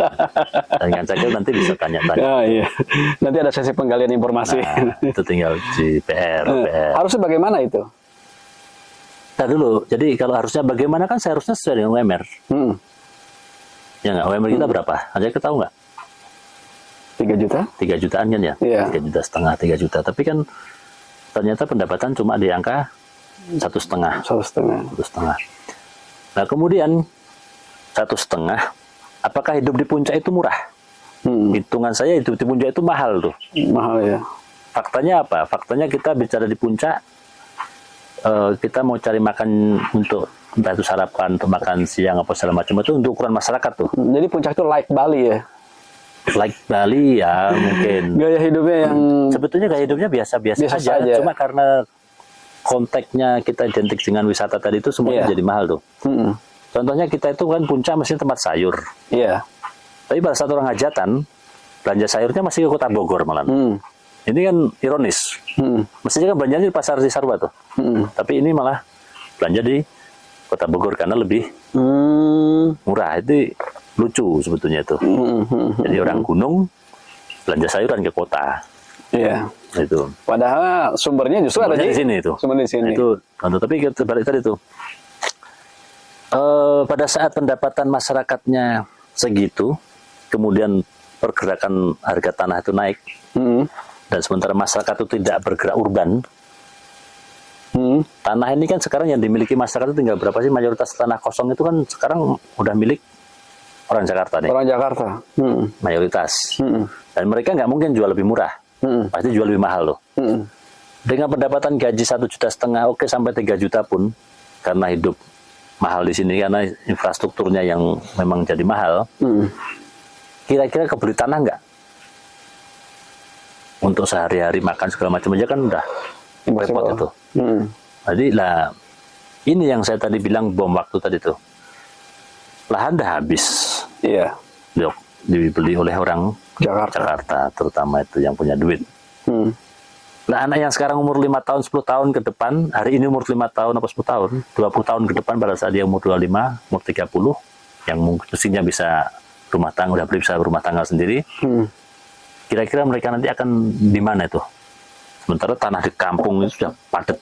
Dan kan saya nanti bisa tanya-tanya. Ya, iya. Nanti ada sesi penggalian informasi. Nah, itu tinggal di PR. Harusnya bagaimana itu? Nah dulu, jadi kalau harusnya bagaimana kan seharusnya sesuai dengan UMR. Ya nggak, UMR kita berapa? Anda tahu nggak? 3 juta? 3 jutaan kan ya? Iya. 3,5 juta, 3 juta. Tapi kan ternyata pendapatan cuma di angka 1,5. 1,5. Nah kemudian 1,5, apakah hidup di puncak itu murah? Hitungan saya hidup di puncak itu mahal tuh. Mahal ya. Faktanya apa? Faktanya kita bicara di puncak, kita mau cari makan untuk entah itu sarapan, untuk makan siang apa segala macam itu untuk ukuran masyarakat tuh. Jadi puncak itu like Bali ya? Like Bali ya mungkin. Gaya hidupnya yang Sebetulnya gaya hidupnya biasa-biasa saja. Cuma karena konteksnya kita identik dengan wisata tadi itu semuanya jadi mahal tuh. Contohnya kita itu kan puncak mesti tempat sayur. Iya. Tapi pada saat orang hajatan, belanja sayurnya masih ke kota Bogor malah. Ini kan ironis. Mestinya kan belanjanya di pasar Cisarua tuh. Tapi ini malah belanja di kota Bogor karena lebih murah. Itu lucu sebetulnya itu. Jadi orang gunung belanja sayuran ke kota. Iya. Itu. Padahal sumbernya justru ada di sini itu. Sumber di sini. Itu. Tapi kita balik tadi itu. Pada saat pendapatan masyarakatnya segitu, kemudian pergerakan harga tanah itu naik, dan sementara masyarakat itu tidak bergerak urban, tanah ini kan sekarang yang dimiliki masyarakat itu tinggal berapa sih? Mayoritas tanah kosong itu kan sekarang udah milik orang Jakarta nih. Orang Jakarta. Mayoritas. Dan mereka nggak mungkin jual lebih murah. Pasti jual lebih mahal loh. Dengan pendapatan gaji 1,5 juta, oke sampai 3 juta pun, karena hidup mahal di sini, karena infrastrukturnya yang memang jadi mahal, kira-kira kebeli tanah nggak? Untuk sehari-hari makan segala macam aja kan udah repot itu. Jadi lah, ini yang saya tadi bilang bom waktu tadi tuh. Lahan dah habis. Iya. Dibeli oleh orang Jakarta, terutama itu yang punya duit. Nah anak yang sekarang umur 5 tahun, 10 tahun ke depan, hari ini umur 5 tahun atau 10 tahun, 20 tahun ke depan pada saat dia umur 25, umur 30, yang mestinya bisa rumah tangga, udah bisa rumah tangga sendiri, kira-kira mereka nanti akan di mana itu? Sementara tanah di kampung itu sudah padat.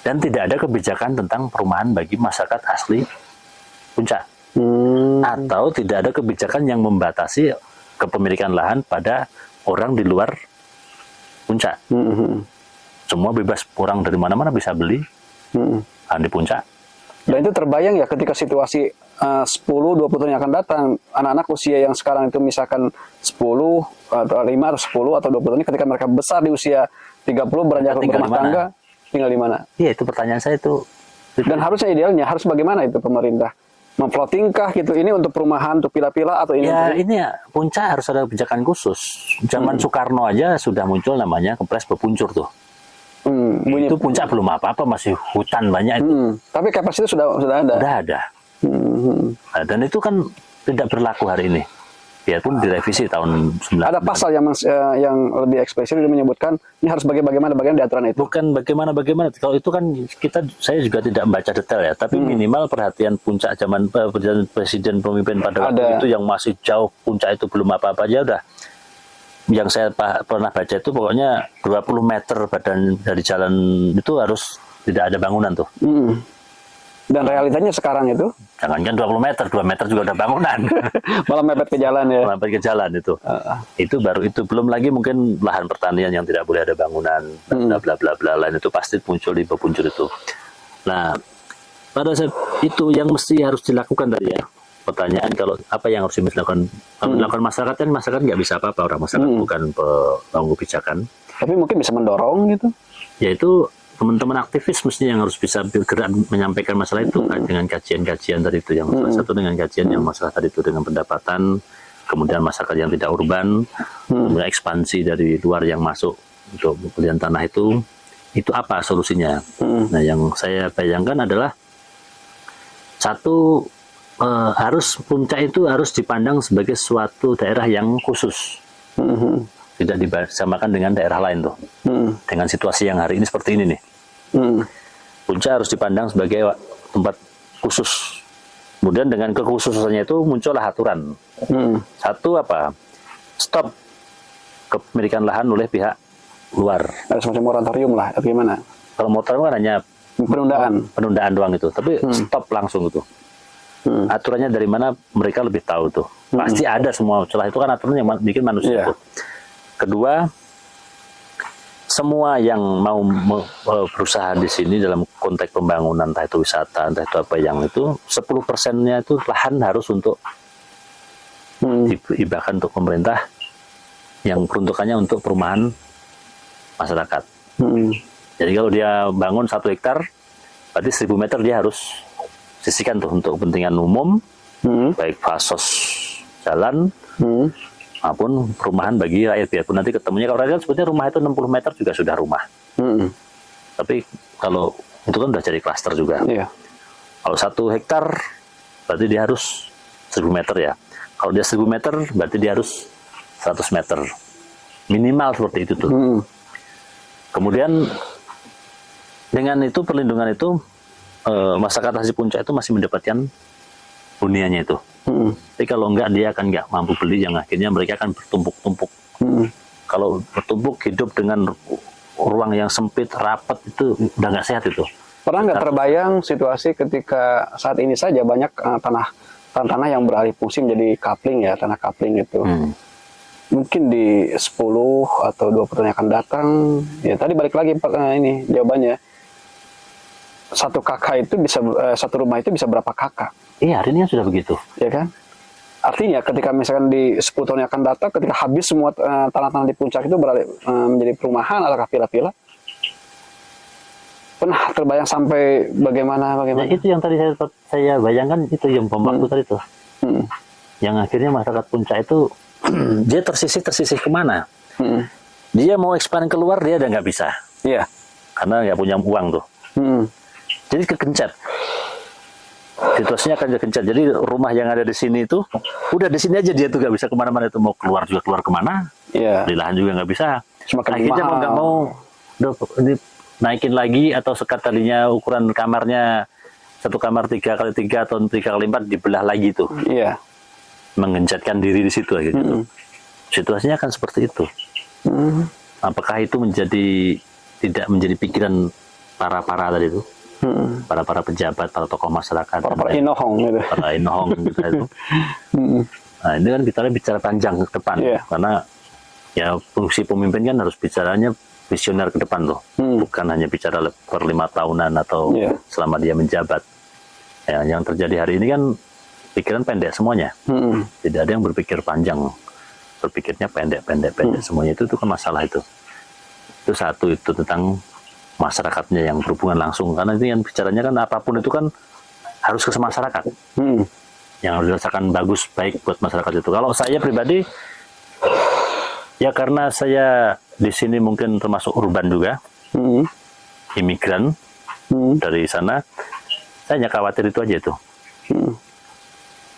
Dan tidak ada kebijakan tentang perumahan bagi masyarakat asli puncak. Atau tidak ada kebijakan yang membatasi kepemilikan lahan pada orang di luar puncak. Semua bebas, orang dari mana-mana bisa beli lahan di puncak. Dan itu terbayang ya ketika situasi 10-20 tahun yang akan datang, anak-anak usia yang sekarang itu misalkan 10 atau 5 atau 10 atau 20 tahun, ketika mereka besar di usia 30 beranjak rumah tangga, tinggal di mana? Iya, itu pertanyaan saya itu. Dan harusnya idealnya harus bagaimana itu pemerintah? Memfloatingkah gitu ini untuk perumahan, untuk pila-pila atau ini? Ya ini ya, puncak harus ada kebijakan khusus. Zaman Soekarno aja sudah muncul namanya Kepres Bepuncur tuh. Itu puncak belum apa-apa, masih hutan banyak itu. Tapi kapasitas sudah ada. Sudah ada. Nah, dan itu kan tidak berlaku hari ini. biarpun direvisi tahun 9. Ada pasal yang lebih eksplisit menyebutkan ini harus bagaimana di aturan itu. Bukan bagaimana. Kalau itu kan saya juga tidak membaca detail ya. Tapi minimal perhatian puncak zaman presiden pemimpin pada waktu itu yang masih jauh, puncak itu belum apa-apa aja udah. Yang saya pernah baca itu pokoknya 20 meter badan dari jalan itu harus tidak ada bangunan tuh. Dan realitanya sekarang itu Jangankan 20 meter, 2 meter juga ada bangunan. malah mepet ke jalan ya. Mepet ke jalan itu. Itu baru itu. Belum lagi mungkin lahan pertanian yang tidak boleh ada bangunan, bla bla bla bla lain itu pasti muncul itu. Nah, pada saat itu yang mesti harus dilakukan tadi ya. Pertanyaan kalau apa yang harus dilakukan? Kalau dilakukan masyarakat kan masyarakat nggak bisa apa-apa, orang masyarakat bukan pemangku kebijakan. Tapi mungkin bisa mendorong gitu. Yaitu teman-teman aktivis mestinya yang harus bisa bergerak menyampaikan masalah itu dengan kajian-kajian tadi itu, yang salah satu dengan kajian yang masalah tadi itu dengan pendapatan, kemudian masyarakat yang tidak urban, kemudian ekspansi dari luar yang masuk untuk pembelian tanah itu apa solusinya? Nah, yang saya bayangkan adalah satu, harus puncak itu harus dipandang sebagai suatu daerah yang khusus. Tidak disamakan dengan daerah lain tuh. Dengan situasi yang hari ini seperti ini nih. Puncak harus dipandang sebagai tempat khusus. Kemudian dengan kekhususannya itu muncullah aturan. Satu apa? Stop kepemilikan lahan oleh pihak luar. Ada semacam moratorium lah, atau gimana? Kalau moratorium kan hanya penundaan doang itu. Tapi stop langsung itu. Aturannya dari mana mereka lebih tahu tuh. Pasti ada semua celah itu kan aturan yang bikin manusia tuh. Kedua, semua yang mau berusaha di sini dalam konteks pembangunan, entah itu wisata, entah itu apa yang itu, 10%-nya itu lahan harus untuk dihibahkan untuk pemerintah yang peruntukannya untuk perumahan masyarakat. Jadi kalau dia bangun 1 hektar, berarti 1000 meter dia harus sisihkan tuh untuk kepentingan umum, baik fasos jalan, maupun perumahan bagi rakyat, biarpun nanti ketemunya kalau rakyat sebetulnya rumah itu 60 meter juga sudah rumah. Tapi kalau itu kan udah jadi klaster juga. Kalau 1 hektar berarti dia harus 1000 meter ya. Kalau dia 1000 meter berarti dia harus 100 meter minimal seperti itu tuh. Kemudian dengan itu perlindungan itu masyarakat asli puncak itu masih mendapatkan huniannya itu. Tapi kalau enggak dia akan enggak mampu beli, yang akhirnya mereka akan bertumpuk-tumpuk. Kalau bertumpuk hidup dengan ruang yang sempit, rapat itu udah nggak sehat itu. Pernah nggak terbayang situasi ketika saat ini saja banyak tanah yang beralih fungsi menjadi coupling ya, tanah coupling itu. Mungkin di 10 atau 20 tahun yang akan datang, ya tadi balik lagi ini jawabannya. Satu kakak itu bisa, satu rumah itu bisa berapa kakak? Iya, hari ini sudah begitu. Ya kan? Artinya ketika misalkan di 10 tahun yang akan datang, ketika habis semua tanah-tanah di puncak itu beralih menjadi perumahan atau villa-villa, pernah terbayang sampai bagaimana? Nah, itu yang tadi saya bayangkan, itu yang bom waktu tadi tuh. Yang akhirnya masyarakat puncak itu dia tersisih kemana? Dia mau expand keluar dia udah nggak bisa. Iya. Karena nggak punya uang tuh. Jadi kekencet. Situasinya akan kekencet. Jadi rumah yang ada di sini itu udah di sini aja, dia tuh nggak bisa kemana-mana, itu mau keluar juga keluar kemana? Iya. Di lahan juga nggak bisa. Semakin akhirnya mau mahal. nggak mau ini naikin lagi, atau sekat tadinya ukuran kamarnya 1 kamar 3x3 atau 3x4 dibelah lagi tuh. Iya. Mengencetkan diri di situ aja gitu. Situasinya akan seperti itu. Apakah itu tidak menjadi pikiran para tadi itu? Para pejabat, para tokoh masyarakat, Para inohong gitu. Para inohong gitu itu. Nah, ini kan kita bicara panjang ke depan, karena ya fungsi pemimpin kan harus bicaranya visioner ke depan loh, bukan hanya bicara per 5 tahunan atau selama dia menjabat. Ya, yang terjadi hari ini kan pikiran pendek semuanya, tidak ada yang berpikir panjang, berpikirnya pendek semuanya. Itu kan masalah itu satu, itu tentang masyarakatnya yang berhubungan langsung, karena ini yang bicaranya kan apapun itu kan harus ke masyarakat, yang harus dirasakan baik buat masyarakat itu. Kalau saya pribadi ya karena saya di sini mungkin termasuk urban juga, imigran dari sana, saya hanya khawatir itu aja itu.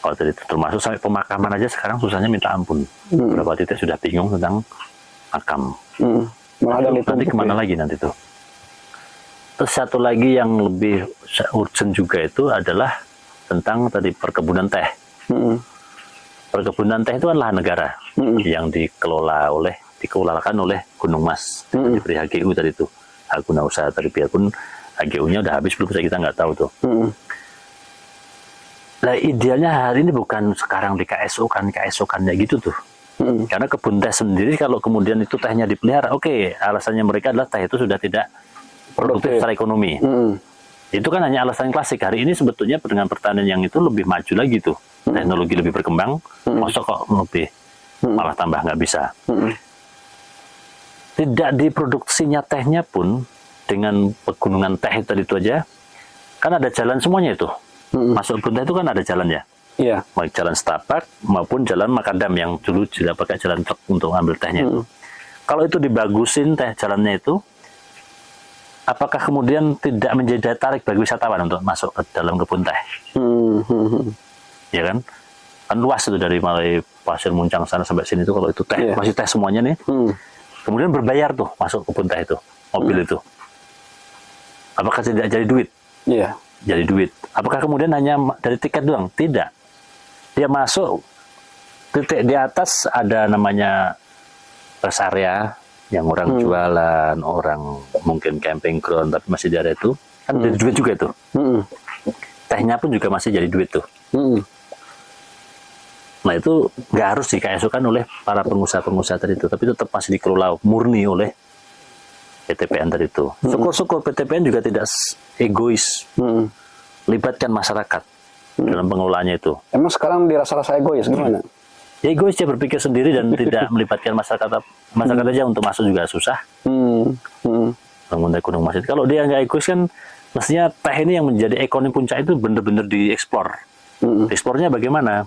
Kalau tadi itu termasuk sampai pemakaman aja sekarang susahnya minta ampun. Beberapa titik sudah bingung tentang makam. Malah ada Nanti kemana lagi nanti tuh? Terus satu lagi yang lebih urgent juga itu adalah tentang tadi perkebunan teh. Perkebunan teh itu kan lahan negara yang dikelolakan oleh Gunung Mas, diberi HGU tadi itu, hak guna usaha tadi, biarpun HGU-nya udah habis belum, kita nggak tahu tuh. Nah, idealnya hari ini bukan sekarang di KSO-kannya gitu tuh. Karena kebun teh sendiri kalau kemudian itu tehnya dipelihara, oke, alasannya mereka adalah teh itu sudah tidak produktif secara ekonomi. Itu kan hanya alasan klasik. Hari ini sebetulnya dengan pertanian yang itu lebih maju lagi tuh. Teknologi lebih berkembang, masuk kok lebih malah tambah nggak bisa. Tidak diproduksinya tehnya pun dengan pegunungan teh itu aja, kan ada jalan semuanya itu. Masuk kebun teh itu kan ada jalannya. Iya. Baik jalan setapak maupun jalan makadam yang dulu tidak pakai jalan truk untuk ngambil tehnya itu. Kalau itu dibagusin teh jalannya itu, apakah kemudian tidak menjadi daya tarik bagi wisatawan untuk masuk ke dalam kebun teh? Ya kan? Kan luas itu dari mulai Pasir Muncang sana sampai sini tuh, kalau itu teh, masih teh semuanya nih. Kemudian berbayar tuh masuk kebun teh itu, mobil itu. Apakah tidak jadi duit? Iya. Jadi duit. Apakah kemudian hanya dari tiket doang? Tidak. Dia masuk, titik di atas ada namanya rest area, yang orang jualan, orang mungkin camping ground, tapi masih di area itu, kan jadi duit juga itu. Tehnya pun juga masih jadi duit tuh. Nah itu nggak harus dikaisokan oleh para pengusaha-pengusaha tadi itu, tapi tetap masih dikelola murni oleh PTPN tadi itu. Syukur-syukur PTPN juga tidak egois, libatkan masyarakat dalam pengelolaannya itu. Emang sekarang dirasa-rasa egois gimana? Ya egois, dia berpikir sendiri dan tidak melibatkan masyarakat aja untuk masuk juga susah. Bangun teh Gunung Mas. Kalau dia nggak egois kan, mestinya teh ini yang menjadi ekonomi puncak itu benar-benar dieksplor. Eksplornya bagaimana?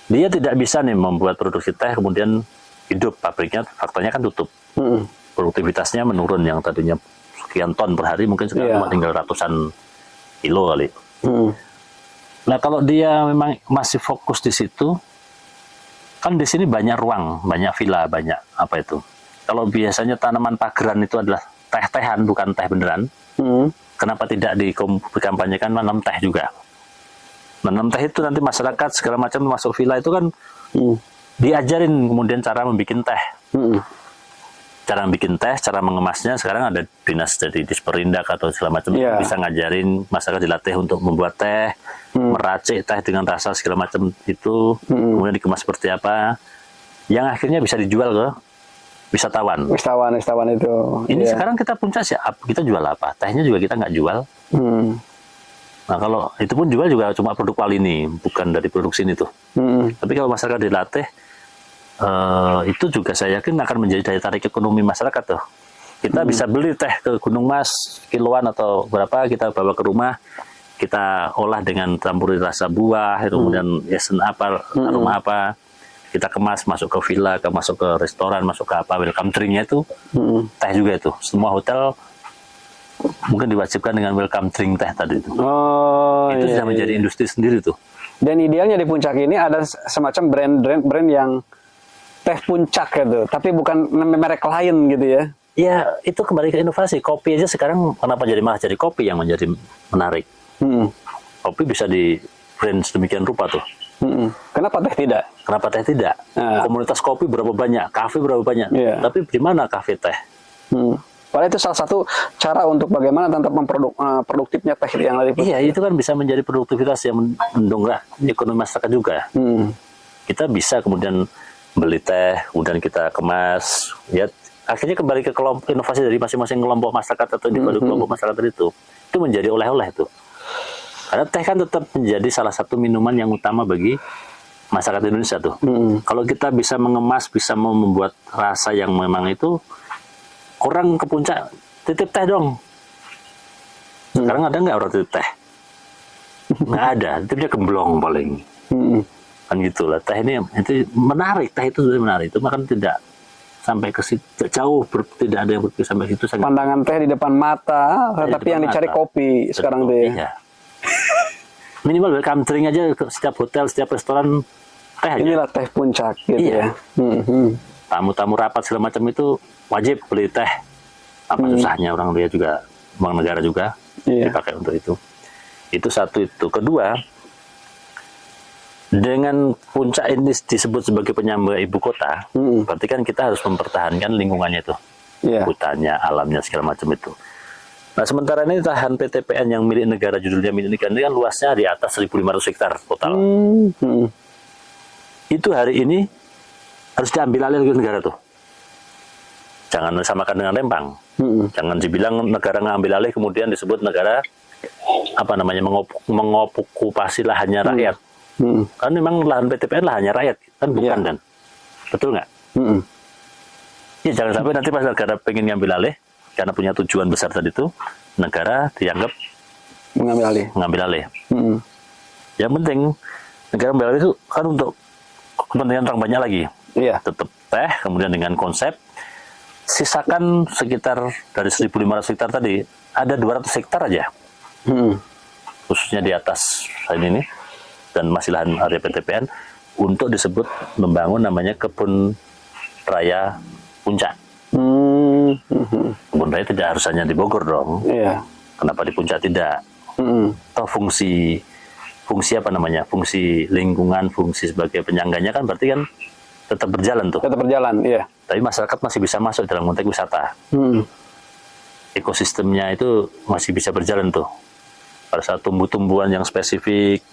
Dia tidak bisa nih membuat produksi teh kemudian hidup, pabriknya faktanya kan tutup. Produktivitasnya menurun, yang tadinya sekian ton per hari mungkin sekarang cuma tinggal ratusan kilo kali. Nah kalau dia memang masih fokus di situ, kan di sini banyak ruang, banyak villa, banyak apa itu. Kalau biasanya tanaman pageran itu adalah teh-tehan, bukan teh beneran. Kenapa tidak dikampanyekan nanam teh juga? Nanam teh itu nanti masyarakat segala macam masuk villa itu kan diajarin kemudian cara membuat teh. Cara bikin teh, cara mengemasnya, sekarang ada dinas jadi Disperindak atau segala macam bisa ngajarin masyarakat, dilatih untuk membuat teh, meracik teh dengan rasa segala macam itu, kemudian dikemas seperti apa, yang akhirnya bisa dijual ke wisatawan. Wisatawan itu. Ini sekarang kita puncak sih, kita jual apa? Tehnya juga kita nggak jual. Nah kalau itu pun jual juga cuma produk Walini, bukan dari produksi ini tuh. Tapi kalau masyarakat dilatih, itu juga saya yakin akan menjadi daya tarik ekonomi masyarakat tuh. Kita bisa beli teh ke Gunung Mas kiloan atau berapa, kita bawa ke rumah, kita olah dengan campuri rasa buah, kemudian esen apa, aroma apa, kita kemas masuk ke villa, masuk ke restoran, masuk ke apa, welcome drink-nya itu teh juga itu. Semua hotel mungkin diwajibkan dengan welcome drink teh tadi itu. Itu sudah menjadi industri sendiri tuh. Dan idealnya di puncak ini ada semacam brand yang teh puncak gitu, tapi bukan merek lain gitu ya. Ya, itu kembali ke inovasi. Kopi aja sekarang kenapa malah jadi kopi yang menjadi menarik. Kopi bisa di brand sedemikian rupa tuh. Kenapa teh tidak? Kenapa teh tidak? Komunitas kopi berapa banyak, kafe berapa banyak. Tapi di mana kafe teh? Padahal itu salah satu cara untuk bagaimana tetap produktifnya teh yang ada. Iya, itu kan bisa menjadi produktivitas yang mendongkrak ekonomi masyarakat juga. Kita bisa kemudian beli teh, kemudian kita kemas, ya akhirnya kembali ke kelompok inovasi dari masing-masing kelompok masyarakat atau di kelompok masyarakat itu menjadi oleh-oleh itu. Karena teh kan tetap menjadi salah satu minuman yang utama bagi masyarakat Indonesia tuh. Kalau kita bisa mengemas, bisa membuat rasa yang memang itu, orang ke puncak titip teh dong. Sekarang ada nggak orang titip teh? Nggak ada, titipnya gemblong paling. Kan gitulah, teh ini itu menarik, teh itu sudah menarik, itu makan tidak sampai ke situ jauh, tidak ada yang berpikir sampai situ. Pandangan teh di depan mata, tapi yang dicari kopi sekarang deh. Iya. Minimal welcome drink aja ke setiap hotel, setiap restoran teh aja. Inilah teh puncak gitu Iya. ya. Tamu-tamu rapat segala macam itu wajib beli teh. Apa susahnya, orang dia juga, bank negara juga Iya. dipakai untuk itu. Itu satu itu. Kedua, dengan puncak ini disebut sebagai penyangga ibu kota, berarti kan kita harus mempertahankan lingkungannya itu, Iya. hutannya, alamnya segala macam itu. Nah sementara ini lahan PTPN yang milik negara, judulnya milik negara ini kan luasnya di atas 1.500 hektar total. Itu hari ini harus diambil alih oleh negara tuh. Jangan samakan dengan Lembang. Jangan dibilang negara ngambil alih kemudian disebut negara apa namanya mengokupasi lahannya rakyat. Kan memang lahan PTPN lahannya rakyat, kan bukan kan? Betul nggak? Ya jangan sampai nanti pas negara pengen ngambil alih karena punya tujuan besar tadi itu, negara dianggap mengambil alih. Yang penting negara mengambil alih itu kan untuk kepentingan orang banyak lagi. Iya. Tetap teh, kemudian dengan konsep sisakan sekitar dari 1.500 hektar tadi ada 200 hektar aja, khususnya di atas ini dan masih lahan area PTPN untuk disebut membangun namanya kebun raya puncak. Kebun raya tidak harus hanya di Bogor dong. Iya. Kenapa di puncak tidak? Atau fungsi apa namanya? Fungsi lingkungan, fungsi sebagai penyangganya kan berarti kan tetap berjalan tuh. Tetap berjalan, iya. Tapi masyarakat masih bisa masuk dalam konteks wisata. Ekosistemnya itu masih bisa berjalan tuh. Pada saat tumbuh-tumbuhan yang spesifik,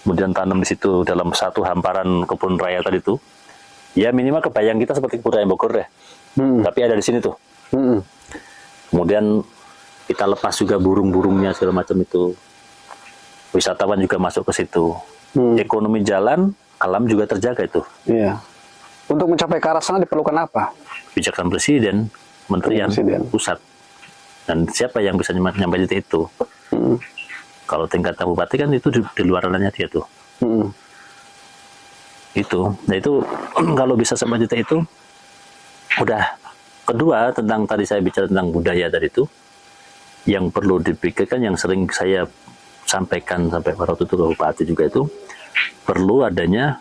kemudian tanam di situ dalam satu hamparan kebun raya tadi tuh, ya minimal kebayang kita seperti kebun raya Bogor deh. Tapi ada di sini tuh. Kemudian kita lepas juga burung-burungnya segala macam itu. Wisatawan juga masuk ke situ. Ekonomi jalan, alam juga terjaga itu. Iya. Untuk mencapai ke arah sana diperlukan apa? Kebijakan presiden, kementerian, Presiden. pusat. Dan siapa yang bisa nyampe titik itu? Kalau tingkat kabupaten kan itu di luar ranahnya dia tuh. Itu. Nah itu kalau bisa sampai titik itu, udah. Kedua, tentang tadi saya bicara tentang budaya tadi itu, yang perlu dipikirkan, yang sering saya sampaikan sampai waktu itu ke Bupati juga itu, perlu adanya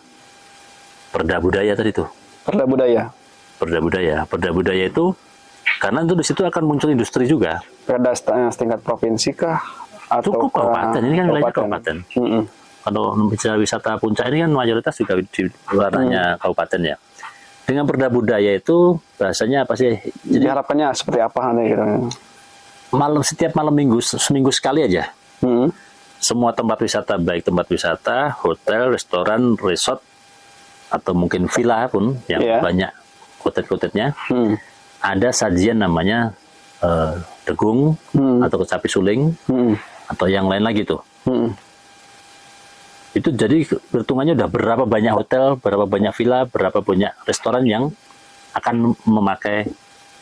perda budaya tadi itu. Perda budaya. Perda budaya. Perda budaya itu, karena itu di situ akan muncul industri juga. Perda setingkat provinsi kah? Atau Cukup kabupaten, ini kan wilayahnya kabupaten. Kalau bicara wisata puncak ini kan mayoritas juga di ranahnya kabupaten ya. Dengan perda budaya itu bahasanya apa sih? Jadi Harapannya seperti apa nih gitu? setiap malam minggu, seminggu sekali aja. Semua tempat wisata, baik tempat wisata, hotel, restoran, resort, atau mungkin villa pun yang banyak kotet-kotetnya, ada sajian namanya degung atau kecapi suling atau yang lain lagi tuh. Itu jadi hitungannya udah berapa banyak hotel, berapa banyak villa, berapa banyak restoran yang akan memakai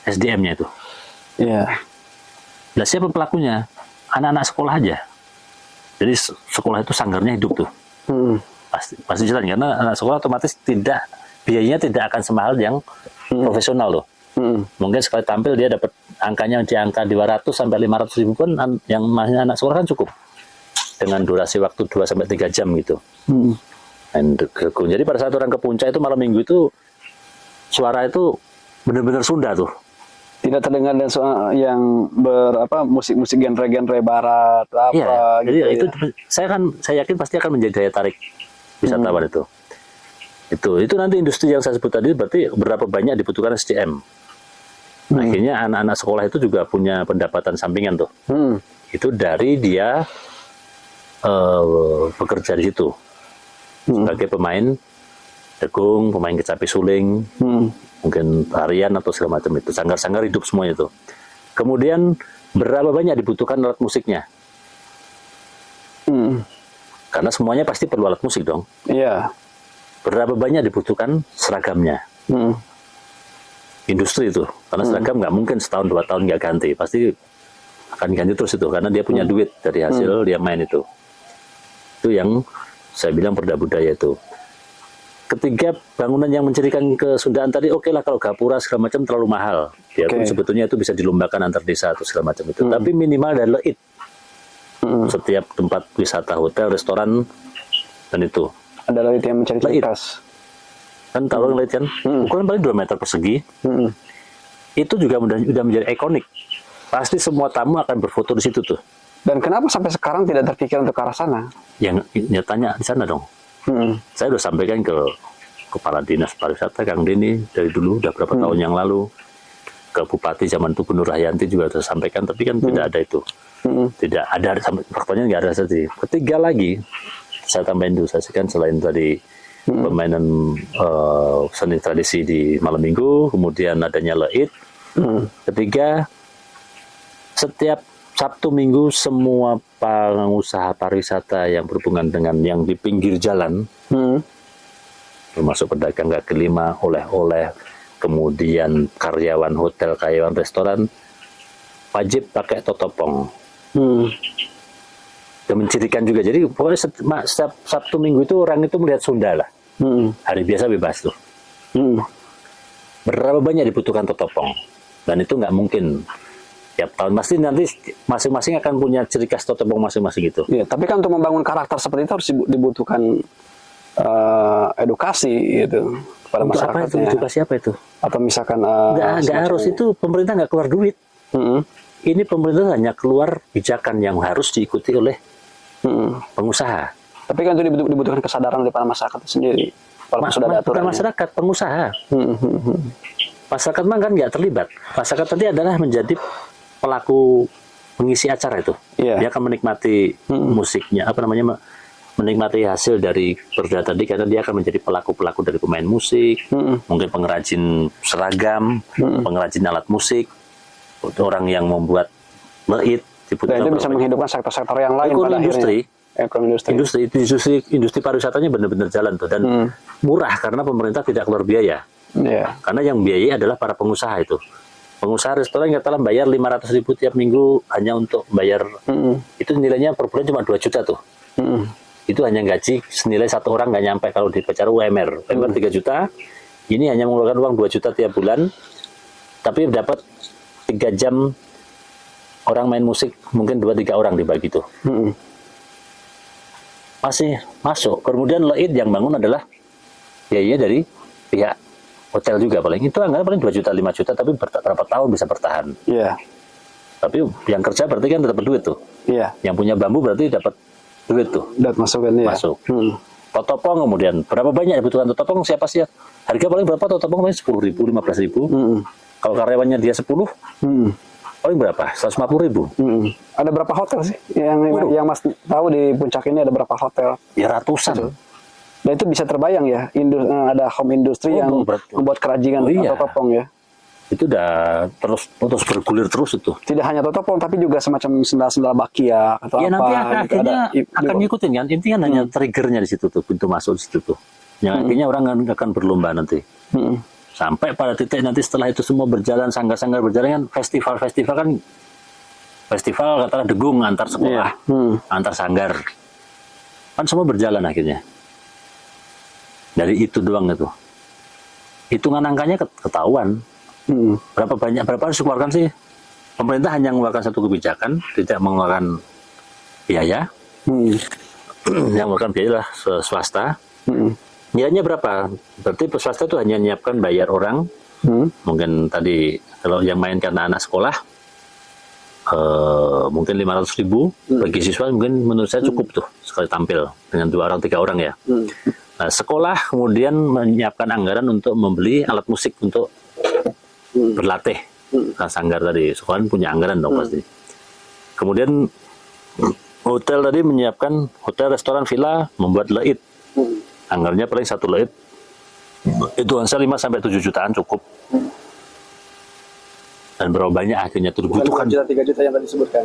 SDM-nya itu. Iya. Nah, siapa pelakunya? Anak-anak sekolah aja. Jadi sekolah itu sanggarnya hidup tuh. Pasti jalan, karena anak sekolah otomatis biayanya tidak akan semahal yang profesional loh. Mungkin sekali tampil dia dapat angkanya di angka 200 sampai 500 ribu pun yang masih anak sekolah kan cukup. Dengan durasi waktu 2 sampai 3 jam gitu. Jadi pada saat orang ke puncak itu malam minggu itu suara itu benar-benar Sunda tuh. Tidak terdengar dan yang musik-musik genre-genre barat apa Iya, gitu. jadi itu saya yakin pasti akan menjadi daya tarik wisatawan itu. Itu nanti industri yang saya sebut tadi berarti berapa banyak dibutuhkan SDM. Akhirnya anak-anak sekolah itu juga punya pendapatan sampingan tuh. Itu dari dia bekerja di situ sebagai pemain degung, pemain kecapi suling, mungkin tarian atau segala macam itu, sanggar-sanggar hidup semuanya itu. Kemudian berapa banyak dibutuhkan alat musiknya? Karena semuanya pasti perlu alat musik dong. Iya. Berapa banyak dibutuhkan seragamnya? Industri itu, karena seragam nggak mungkin setahun 2 tahun nggak ganti, pasti akan ganti terus itu, karena dia punya duit dari hasil dia main itu. Itu yang saya bilang perda budaya itu. Ketiga, bangunan yang mencirikan kesundaan tadi, oke lah kalau gapura segala macam terlalu mahal. Biarpun sebetulnya itu bisa dilombakan antar desa atau segala macam itu. Tapi minimal ada leit. Setiap tempat wisata, hotel, restoran, dan itu. Ada lagi yang mencari ciri Leit. khas. Kan kalau ngeliat kan, ukuran paling 2 meter persegi, itu juga udah menjadi ikonik. Pasti semua tamu akan berfoto di situ tuh. Dan kenapa sampai sekarang tidak terpikir untuk ke arah sana? Yang nyatanya di sana dong. Saya udah sampaikan ke Kepala Dinas Pariwisata Kang Deni dari dulu, udah berapa tahun yang lalu. Ke Bupati zaman itu, Bu Nur Rahyanti juga sudah sampaikan, tapi kan tidak ada itu. Tidak ada, faktanya nggak ada tadi. Ketiga lagi, saya tambahin dulu, saya kan selain tadi permainan seni tradisi di malam minggu, kemudian adanya leit. Ketiga, setiap Sabtu Minggu semua pengusaha pariwisata yang berhubungan dengan yang di pinggir jalan, termasuk pedagang kaki lima, oleh-oleh, kemudian karyawan hotel, karyawan restoran, wajib pakai totopong. Dan mencirikan juga. Jadi pokoknya setiap Sabtu Minggu itu orang itu melihat Sunda lah. Hari biasa bebas tuh. Berapa banyak dibutuhkan totopong. Dan itu nggak mungkin tiap tahun. Pasti nanti masing-masing akan punya ciri khas totopong masing-masing itu. Iya, tapi kan untuk membangun karakter seperti itu harus dibutuhkan edukasi gitu kepada Untuk apa itu? masyarakatnya. Edukasi apa itu? Atau misalkan Nggak harus itu, pemerintah nggak keluar duit. Ini pemerintah hanya keluar kebijakan yang harus diikuti oleh pengusaha. Tapi kan itu dibutuhkan kesadaran daripada masyarakat itu sendiri. Walaupun sudah ada Bukan aturannya. masyarakat, pengusaha. Masyarakat mah kan nggak terlibat. Masyarakat tadi adalah menjadi pelaku pengisi acara itu. Iya. Dia akan menikmati musiknya, apa namanya, menikmati hasil dari perda tadi, karena dia akan menjadi pelaku-pelaku dari pemain musik, mungkin pengrajin seragam, pengrajin alat musik, orang yang membuat leit. Dan itu bisa menghidupkan sektor-sektor yang lain Ekonomi pada industri. akhirnya. Ekonomi industri. Industri pariwisatanya benar-benar jalan tuh, dan murah karena pemerintah tidak keluar biaya. Iya. Karena yang biayai adalah para pengusaha itu. Pengusaha restoran katakanlah bayar 500.000 tiap minggu hanya untuk bayar, itu nilainya per bulan cuma 2 juta tuh. Itu hanya gaji senilai satu orang, nggak nyampe kalau dibicara UMR. UMR 3 juta, ini hanya mengeluarkan uang 2 juta tiap bulan, tapi dapat 3 jam orang main musik, mungkin 2-3 orang dibagi tuh. Masih masuk. Kemudian leit yang bangun adalah biayanya dari pihak hotel juga paling. Itu anggaran paling 2 juta, 5 juta, tapi berapa tahun bisa bertahan. Iya. Tapi yang kerja berarti kan dapat duit tuh. Iya. Yang punya bambu berarti dapat duit tuh. Dan masukan ya. Masuk. Totopong kemudian, berapa banyak dibutuhkan totopong, siapa sih ya? Harga paling berapa totopong? Paling 10.000, 15.000. Kalau karyawannya dia 10, paling berapa? 150.000. Ada berapa hotel sih? Yang Mas tahu di puncak ini ada berapa hotel? Ya ratusan. Dan itu bisa terbayang ya, ada home industry yang membuat kerajinan totopong ya. Itu udah terus bergulir terus itu. Tidak hanya totopong, tapi juga semacam sendal-sendal bakia atau Ya apa. nanti gitu. akhirnya akan ngikutin kan. Intinya hanya triggernya di situ tuh, pintu masuk di situ tuh. Yang akhirnya orang akan berlomba nanti. Sampai pada titik nanti setelah itu semua berjalan, sanggar-sanggar berjalan kan, festival-festival kan, festival katakanlah degung antar sekolah, antar sanggar. Kan semua berjalan akhirnya. Dari itu doang itu. Hitungan angkanya ketahuan. Berapa harus dikeluarkan sih? Pemerintah hanya mengeluarkan satu kebijakan, tidak mengeluarkan biaya. Yang mengeluarkan biaya adalah swasta. Nilainya berapa? Berarti swasta itu hanya menyiapkan bayar orang. Mungkin tadi kalau yang main karena anak sekolah, mungkin 500.000 bagi siswa, mungkin menurut saya cukup tuh sekali tampil dengan 2 orang 3 orang ya. Nah, sekolah kemudian menyiapkan anggaran untuk membeli alat musik untuk berlatih. Kan sanggar tadi, sekolah punya anggaran dong pasti. Kemudian hotel tadi menyiapkan, hotel, restoran, villa membuat leit. Anggarannya paling 1 leit itu hasil 5-7 jutaan cukup. Dan berapa banyak akhirnya itu dibutuhkan. 2 juta, 3 juta yang tadi disebutkan.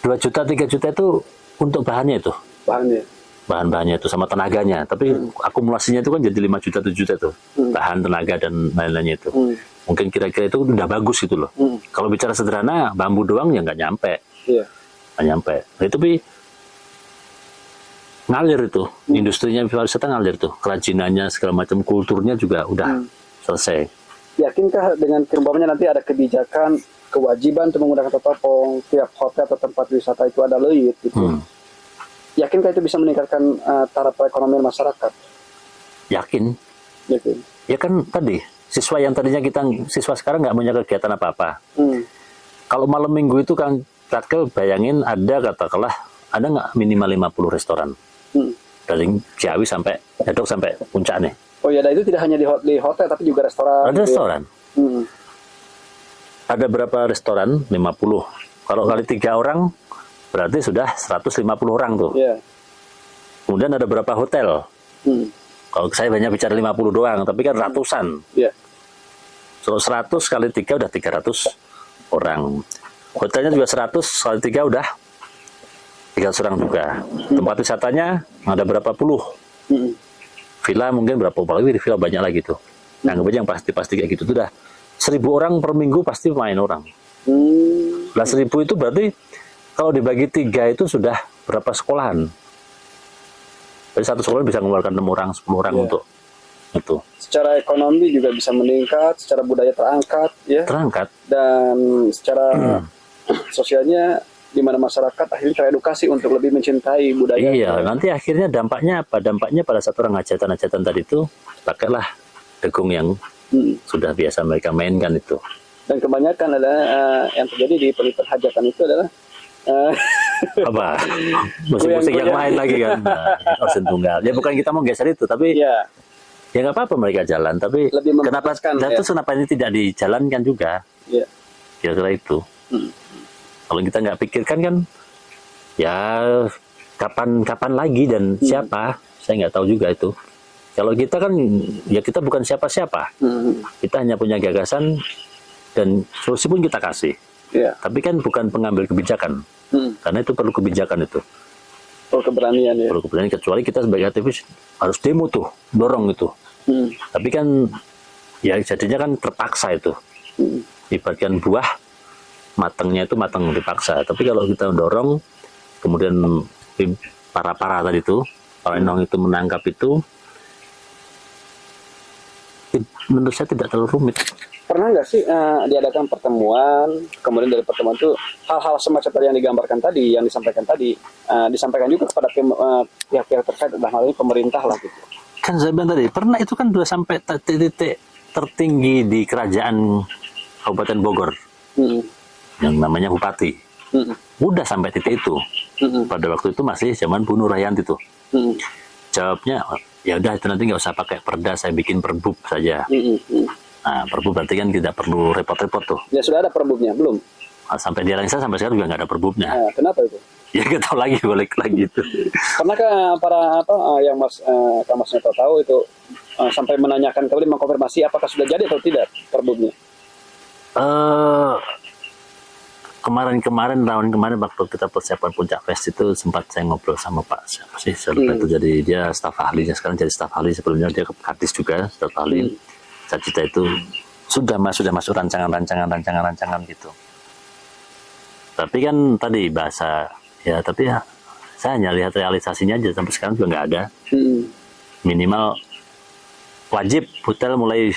2 juta, 3 juta itu untuk bahannya itu. Bahan-bahannya itu sama tenaganya. Tapi akumulasinya itu kan jadi 5 juta, 7 juta itu. Bahan, tenaga, dan lain-lainnya itu. Mungkin kira-kira itu udah bagus gitu loh. Kalau bicara sederhana, bambu doang ya nggak nyampe. Nggak nyampe. Nah, itu ngalir itu. Industrinya pariwisata ngalir tuh. Kerajinannya, segala macam kulturnya juga udah selesai. Yakinkah dengan umpamanya nanti ada kebijakan kewajiban untuk menggunakan totopong, tiap hotel atau tempat wisata itu ada leuit gitu. Yakinkah itu bisa meningkatkan taraf perekonomian masyarakat? Yakin. Gitu. Ya kan tadi, siswa yang tadinya siswa sekarang nggak punya kegiatan apa-apa. Kalau malam minggu itu kan, Rakel bayangin ada katakanlah, ada nggak minimal 50 restoran. Dari Ciawi sampai Gadok sampai Puncak nih. Oh ya, itu tidak hanya di hotel tapi juga restoran. Ada gitu restoran. Ya? Ada berapa restoran? 50. Kalau kali 3 orang, berarti sudah 150 orang tuh. Yeah. Kemudian ada berapa hotel? Kalau saya banyak bicara 50 doang, tapi kan ratusan. Yeah. So, 100 kali 3 udah 300 orang. Hotelnya juga 100 kali 3 udah 300 orang juga. Tempat wisatanya ada berapa puluh. Villa mungkin berapa, apalagi di villa banyak lagi tuh. Nah, yang pasti kayak gitu tuh dah. 1.000 orang per minggu pasti main orang. 1.000 itu berarti kalau dibagi 3 itu sudah berapa sekolahan? Jadi satu sekolah bisa mengeluarkan 6 orang, 10 orang untuk itu. Secara ekonomi juga bisa meningkat, secara budaya terangkat, ya. Terangkat. Dan secara sosialnya di mana masyarakat akhirnya teredukasi untuk lebih mencintai budaya. Iya, nanti akhirnya dampaknya apa? Dampaknya pada saat orang hajatan-hajatan tadi itu pakailah degung yang sudah biasa mereka mainkan itu. Dan kebanyakan adalah yang terjadi di pelipur hajatan itu adalah apa? Musik-musik yang lain lagi kan. Nah, orsin tunggal. Ya bukan kita mau geser itu, tapi ya nggak apa-apa mereka jalan. Tapi lebih kenapa ini tidak dijalankan juga? Ya. Kira-kira itu. Kalau kita nggak pikirkan kan, ya kapan lagi dan siapa? Saya nggak tahu juga itu. Kalau kita kan, ya kita bukan siapa-siapa. Kita hanya punya gagasan dan solusi pun kita kasih. Yeah. Tapi kan bukan pengambil kebijakan. Karena itu perlu kebijakan itu. Perlu keberanian ya. Perlu keberanian, kecuali kita sebagai aktivis harus demo tuh, dorong itu. Tapi kan, ya jadinya kan terpaksa itu. Ibaratkan buah, matangnya itu matang dipaksa. Tapi kalau kita dorong, kemudian para tadi itu, para enong itu menangkap itu, menurut saya tidak terlalu rumit. Pernah nggak sih diadakan pertemuan, kemudian dari pertemuan itu hal-hal semacam tadi yang digambarkan tadi, yang disampaikan tadi, disampaikan juga kepada pihak-pihak terkait, dalam hal ini pemerintah lah gitu. Kan saya bilang tadi, pernah itu kan sudah sampai titik tertinggi di kerajaan Kabupaten Bogor, yang namanya Bupati. Udah sampai titik itu. Pada waktu itu masih zaman Bu Nur Hayanti tuh. Jawabnya, ya udah itu nanti nggak usah pakai perda, saya bikin perbub saja. Nah, perbub berarti kan tidak perlu repot-repot tuh. Ya sudah ada perbubnya, belum? Sampai di Raisa sampai sekarang juga nggak ada perbubnya. Nah, kenapa itu? Ya nggak tahu lagi, balik lagi itu. Pernahkah para yang Mas Neto tahu itu sampai menanyakan kembali, mengkonfirmasi apakah sudah jadi atau tidak perbubnya? Tahun kemarin waktu kita persiapan Puncak Fest itu sempat saya ngobrol sama Pak siapa sih itu, jadi dia staf ahlinya, sekarang jadi staf ahli, sebelumnya dia kadis juga staf ahli. Cita itu sudah masuk rancangan gitu. Tapi kan tadi bahasa ya, tapi ya saya hanya lihat realisasinya aja, sampai sekarang juga nggak ada. Minimal wajib hotel mulai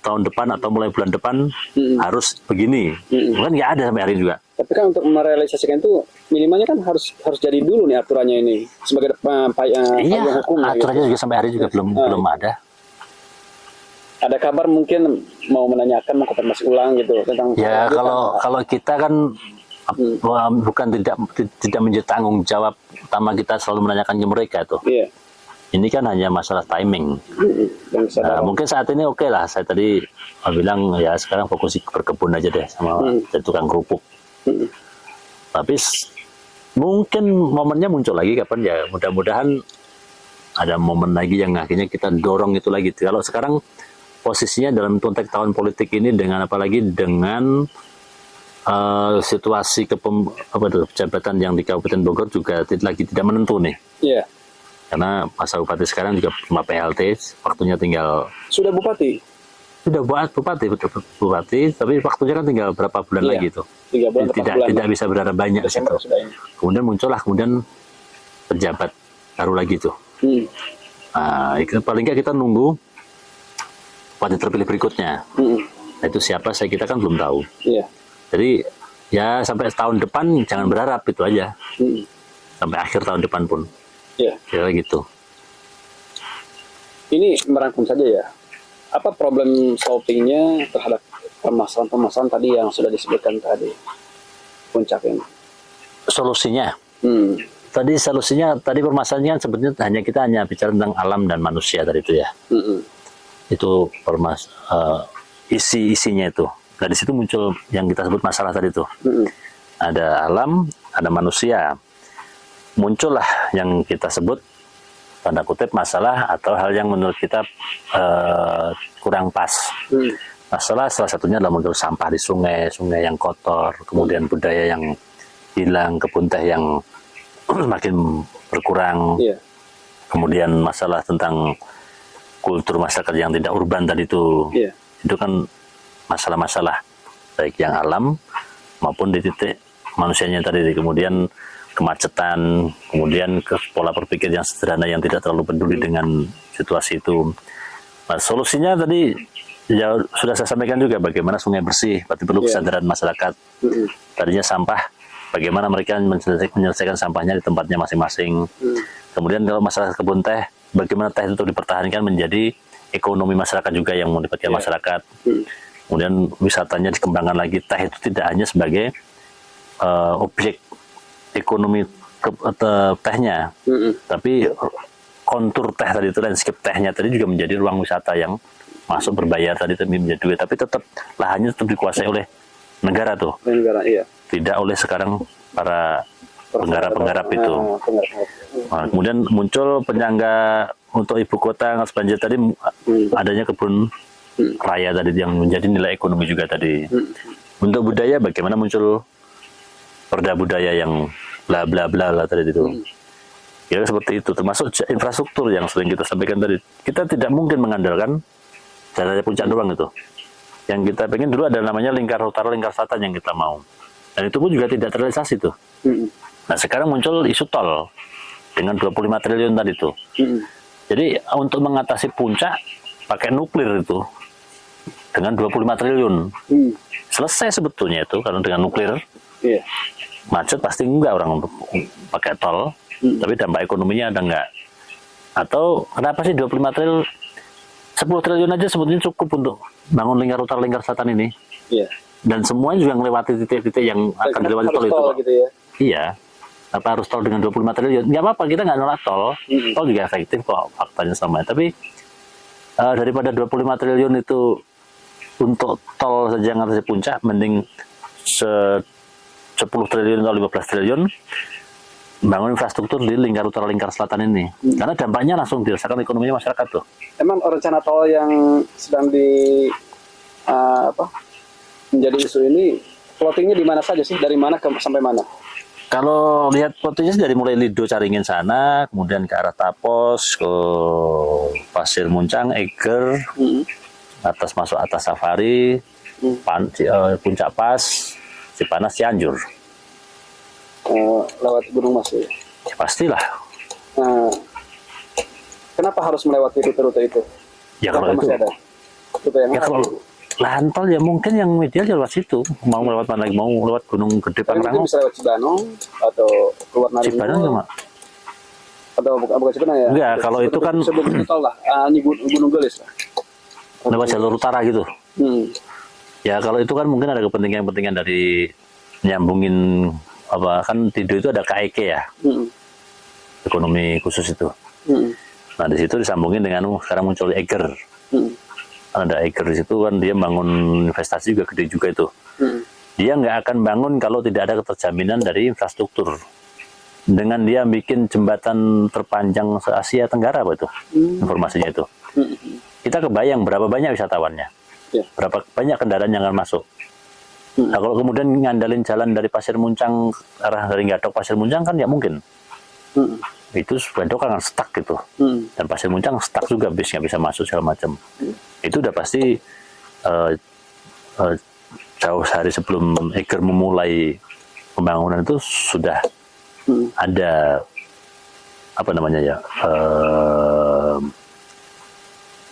tahun depan atau mulai bulan depan harus begini. Kan nggak ada sampai hari ini juga. Tapi kan untuk merealisasikan itu minimalnya kan harus jadi dulu nih aturannya ini sebagai iya, hukum. aturannya gitu. juga sampai hari juga belum ada. Ada kabar mungkin mau menanyakan, mau konfirmasi ulang gitu tentang. Ya kalau kita kan bukan tidak menjadi tanggung jawab utama kita selalu menanyakan ke mereka tuh. Iya. Ini kan hanya masalah timing. Nah, mungkin saat ini oke lah. Saya tadi bilang ya sekarang fokus berkebun aja deh sama tukang kerupuk. Tapi mungkin momennya muncul lagi kapan ya. Mudah-mudahan ada momen lagi yang akhirnya kita dorong itu lagi. Kalau sekarang posisinya dalam konteks tahun politik ini dengan apalagi dengan situasi jabatan yang di Kabupaten Bogor juga lagi tidak menentu nih. Iya. Karena masa bupati sekarang juga cuma PLT, waktunya tinggal. Sudah bupati? Sudah buat bupati, tapi waktunya kan tinggal berapa bulan lagi tuh. 3 bulan, tidak bisa berharap banyak. Gitu. Kemudian muncullah pejabat baru lagi tuh. Nah, paling nggak kita nunggu bupati terpilih berikutnya. Nah, itu siapa? Kita kan belum tahu. Iya. Jadi ya sampai tahun depan jangan berharap, itu aja. Sampai akhir tahun depan pun. Iya. Kira gitu. Ini merangkum saja ya. Apa problem solvingnya terhadap permasalahan-permasalahan tadi yang sudah disebutkan tadi? Puncak ini. Solusinya. Hmm. Tadi solusinya, tadi permasalahannya kan sebetulnya kita hanya bicara tentang alam dan manusia tadi itu ya. Itu isi-isinya itu. Dari situ muncul yang kita sebut masalah tadi itu. Ada alam, ada manusia. Muncullah yang kita sebut tanda kutip masalah atau hal yang menurut kita kurang pas. Masalah salah satunya adalah muncul sampah di sungai, sungai yang kotor, kemudian budaya yang hilang, kebun teh yang makin berkurang. Kemudian masalah tentang kultur masyarakat yang tidak urban tadi itu. Itu kan masalah-masalah baik yang alam maupun di titik manusianya tadi. Kemudian kemacetan, kemudian ke pola berpikir yang sederhana yang tidak terlalu peduli dengan situasi itu. Nah, solusinya tadi ya sudah saya sampaikan juga, bagaimana sungai bersih, berarti perlu kesadaran masyarakat. Tadinya sampah, bagaimana mereka menyelesaikan sampahnya di tempatnya masing-masing. Kemudian kalau masalah kebun teh, bagaimana teh itu dipertahankan menjadi ekonomi masyarakat juga yang melibatkan masyarakat. Kemudian wisatanya dikembangkan lagi, teh itu tidak hanya sebagai objek ekonomi tehnya, tapi kontur teh tadi itu, landscape tehnya tadi juga menjadi ruang wisata yang masuk berbayar tadi menjadi duit, tapi tetap lahannya tetap dikuasai oleh negara tuh. Negara, iya. Tidak oleh sekarang para penggarap-penggarap itu. Nah, kemudian muncul penyangga untuk ibu kota nggak banjir tadi, adanya kebun raya tadi yang menjadi nilai ekonomi juga tadi. Untuk budaya bagaimana muncul perda budaya yang bla bla bla lah tadi itu. Ya seperti itu, termasuk infrastruktur yang sering kita sampaikan tadi. Kita tidak mungkin mengandalkan jalannya puncak doang itu. Yang kita pengen dulu ada namanya lingkar utara, lingkar selatan yang kita mau. Dan itu pun juga tidak terrealisasi tuh. Nah sekarang muncul isu tol dengan 25 triliun tadi itu. Jadi untuk mengatasi puncak pakai nuklir itu dengan 25 triliun. Selesai sebetulnya itu kalau dengan nuklir. Macet pasti enggak orang untuk pakai tol, tapi dampak ekonominya ada enggak? Atau kenapa sih 25 triliun? 10 triliun aja sebetulnya cukup untuk bangun lingkar utara, lingkar selatan ini. Dan semuanya juga melewati titik-titik yang akan dilewati tol itu. Gitu ya? Iya. Apa harus tol dengan 25 triliun? Nggak apa-apa, kita nggak nolak tol. Tol juga efektif kok, faktanya sama. Tapi daripada 25 triliun itu untuk tol saja yang atas puncak, mending 10 triliun atau 15 triliun bangun infrastruktur di lingkar utara, lingkar selatan ini. Karena dampaknya langsung dirasakan ekonominya masyarakat tuh. Emang rencana tol yang sedang menjadi isu ini, plottingnya di mana saja sih? Dari mana sampai mana? Kalau lihat plottingnya dari mulai Lido Caringin sana, kemudian ke arah Tapos, ke Pasir Muncang, Eger, atas masuk atas Safari, Puncak Pas, Cipanas, Cianjur. Lewat Gunung Mas ya? Pastilah. Kenapa harus melewati rute-rute itu? Ya kalau itu, ada rute yang kalau lahan tol ya mungkin yang ideal lewat situ. Mau lewat mana lagi? Mau lewat Gunung Gede Pangrango? Bisa lewat Cibanong atau keluar Naringo? Cibanong cuma. Atau bukan Cibanong ya? Enggak, kalau itu kan sebelum tol lah, ini Gunung Gelis lah. Lewat jalur utara gitu. Ya kalau itu kan mungkin ada kepentingan-kepentingan dari nyambungin apa, kan di itu ada KEK ya, ekonomi khusus itu. Nah di situ disambungin dengan sekarang muncul Eger. Ada Eger di situ kan dia bangun investasi juga gede juga itu. Dia nggak akan bangun kalau tidak ada keterjaminan dari infrastruktur. Dengan dia bikin jembatan terpanjang se Asia Tenggara apa itu informasinya itu. Kita kebayang berapa banyak wisatawannya, berapa banyak kendaraan yang akan masuk. Nah kalau kemudian ngandalin jalan dari Pasir Muncang arah dari Gadok Pasir Muncang kan ya mungkin. Itu Gadok kan stuck gitu. Dan Pasir Muncang stuck juga, bis nggak bisa masuk segala macam. Itu udah pasti jauh hari sebelum Eger memulai pembangunan itu sudah ada apa namanya ya,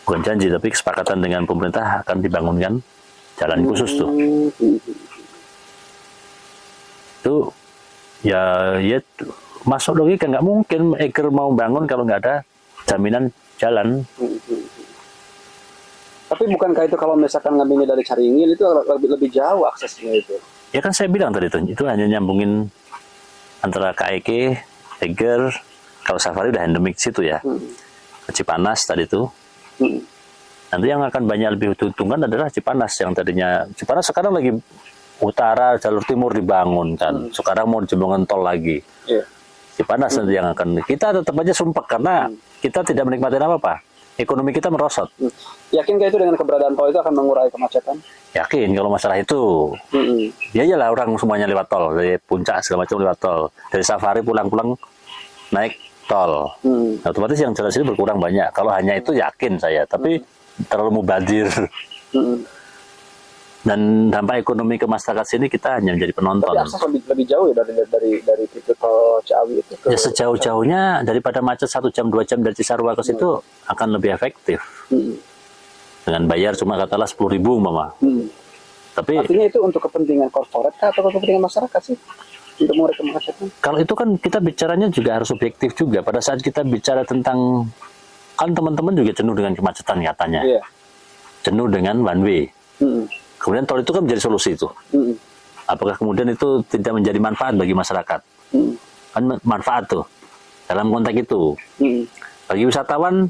bukan janji tapi kesepakatan dengan pemerintah akan dibangunkan jalan khusus tuh. Itu ya masuk logika, nggak mungkin Eger mau bangun kalau nggak ada jaminan jalan. Tapi bukankah itu kalau misalkan ngambilnya dari Caringin itu lebih jauh aksesnya itu? Ya kan saya bilang tadi itu hanya nyambungin antara KEK, Eger, kalau Safari udah endemik situ ya. Cipanas tadi itu. Nanti yang akan banyak lebih diuntungkan adalah Cipanas yang tadinya Cipanas sekarang lagi utara jalur timur dibangun kan. Sekarang mau dijemblongkan tol lagi. Cipanas nanti yang akan kita tetap aja sumpek karena kita tidak menikmati apa-apa. Ekonomi kita merosot. Yakinkah itu dengan keberadaan tol itu akan mengurai kemacetan? Yakin kalau masalah itu. Ya iyalah orang semuanya lewat tol, dari puncak segala macam lewat tol. Dari Safari pulang-pulang naik tol. Nah, otomatis yang jalan sini berkurang banyak. Kalau hanya itu yakin saya, tapi terlalu mubazir. Dan dampak ekonomi ke masyarakat sini kita hanya menjadi penonton. Tapi akses lebih jauh ya dari pintu tol Ciawi itu ke... Ya sejauh-jauhnya daripada macet 1 jam 2 jam dari Cisarua ke situ akan lebih efektif. Dengan bayar cuma katalah 10.000 mama. Tapi artinya itu untuk kepentingan korporat atau kepentingan masyarakat sih? Untuk mengurai kemacetan? Kalau itu kan kita bicaranya juga harus objektif juga. Pada saat kita bicara tentang, kan teman-teman juga jenuh dengan kemacetan katanya. Jenuh dengan one way. Kemudian tol itu kan menjadi solusi itu. Apakah kemudian itu tidak menjadi manfaat bagi masyarakat? Kan manfaat tuh dalam konteks itu. Bagi wisatawan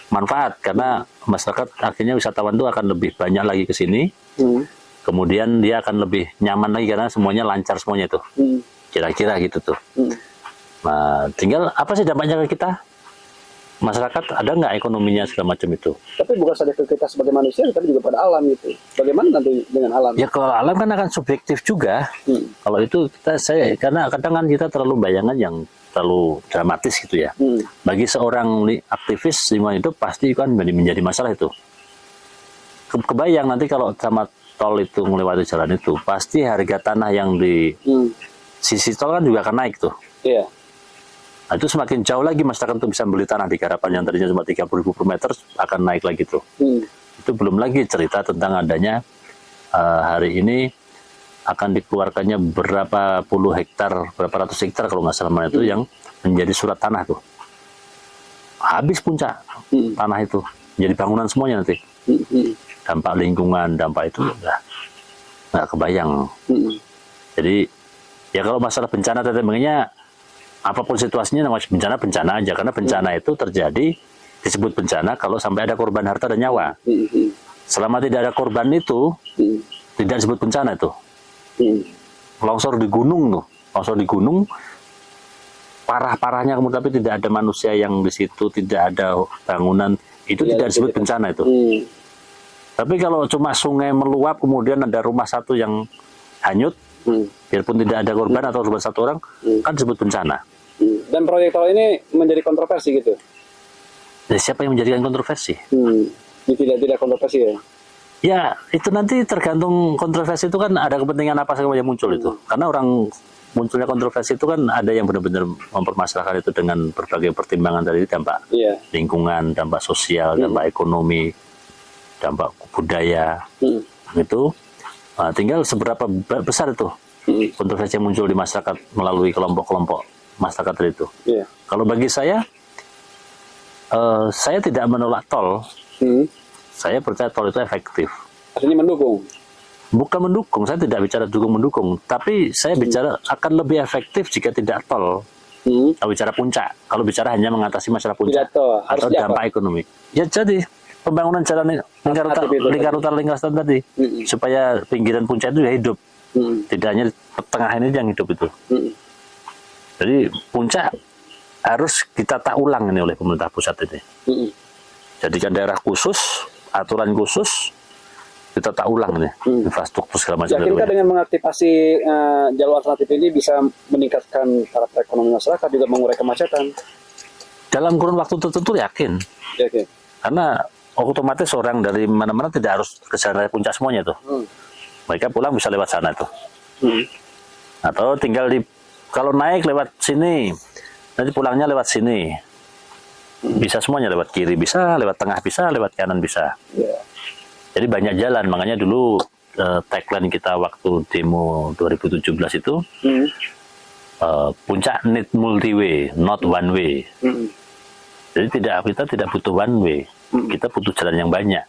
manfaat karena masyarakat akhirnya wisatawan itu akan lebih banyak lagi ke sini. Kemudian dia akan lebih nyaman lagi karena semuanya lancar semuanya itu. Kira-kira gitu tuh. Nah, tinggal apa sih dampaknya ke kita? Masyarakat ada nggak ekonominya segala macam itu? Tapi bukan saja ke kita sebagai manusia, tapi juga pada alam gitu. Bagaimana nanti dengan alam? Ya kalau alam kan akan subjektif juga. Kalau itu karena kadang kan kita terlalu bayangan yang terlalu dramatis gitu ya. Bagi seorang aktivis lingkungan hidup pasti kan menjadi masalah itu. Kebayang nanti kalau sama tol itu melewati jalan itu, pasti harga tanah yang di sisi tol kan juga akan naik tuh. Nah, itu semakin jauh lagi masyarakat untuk bisa beli tanah di Garapan yang tadinya cuma 30.000 per meter akan naik lagi tuh. Itu belum lagi cerita tentang adanya hari ini akan dikeluarkannya berapa puluh hektar, berapa ratus hektar kalau nggak salah itu yang menjadi surat tanah tuh. Habis puncak tanah itu jadi bangunan semuanya nanti. Dampak lingkungan, dampak itu nggak kebayang. Jadi ya kalau masalah bencana tetangnya apapun situasinya namanya bencana aja karena bencana itu terjadi disebut bencana kalau sampai ada korban harta dan nyawa. Selama tidak ada korban itu tidak disebut bencana itu. Longsor di gunung tuh, longsor di gunung parah-parahnya kemudian tapi tidak ada manusia yang di situ, tidak ada bangunan, itu tidak disebut bencana itu. Tapi kalau cuma sungai meluap kemudian ada rumah satu yang hanyut, biarpun tidak ada korban atau korban satu orang, kan disebut bencana. Dan proyek tol ini menjadi kontroversi gitu? Jadi siapa yang menjadikan kontroversi? Tidak kontroversi ya? Ya, itu nanti tergantung kontroversi itu kan ada kepentingan apa saja yang muncul itu. Karena orang munculnya kontroversi itu kan ada yang benar-benar mempermasalahkan itu dengan berbagai pertimbangan dari dampak lingkungan, dampak sosial, dampak ekonomi, dampak budaya, gitu. Nah, tinggal seberapa besar itu kontroversi yang muncul di masyarakat melalui kelompok-kelompok masyarakat itu. Kalau bagi saya tidak menolak tol. Saya percaya tol itu efektif. Artinya mendukung? Bukan mendukung, saya tidak bicara dukung-mendukung. Tapi saya bicara akan lebih efektif jika tidak tol. Kalau bicara puncak, kalau bicara hanya mengatasi masalah puncak atau dampak ekonomi. Ya jadi pembangunan jalan lingkar utara lingkar selatan tadi supaya pinggiran puncak itu ya hidup. Tidak hanya tengah ini yang hidup itu. Jadi puncak harus kita tak ulang ini oleh pemerintah pusat ini. Jadikan daerah khusus, aturan khusus, kita tak ulang nih infrastruktur segala macam. Yakinkah dengan mengaktifasi jalur alternatif ini bisa meningkatkan taraf ekonomi masyarakat juga mengurai kemacetan? Dalam kurun waktu tertentu yakin. Karena otomatis orang dari mana-mana tidak harus ke sana puncak semuanya tuh. Mereka pulang bisa lewat sana tuh. Atau tinggal kalau naik lewat sini, nanti pulangnya lewat sini. Bisa semuanya, lewat kiri bisa, lewat tengah bisa, lewat kanan bisa. Jadi banyak jalan, makanya dulu tagline kita waktu demo 2017 itu, puncak need multi-way, not one way. Jadi kita tidak butuh one way, kita butuh jalan yang banyak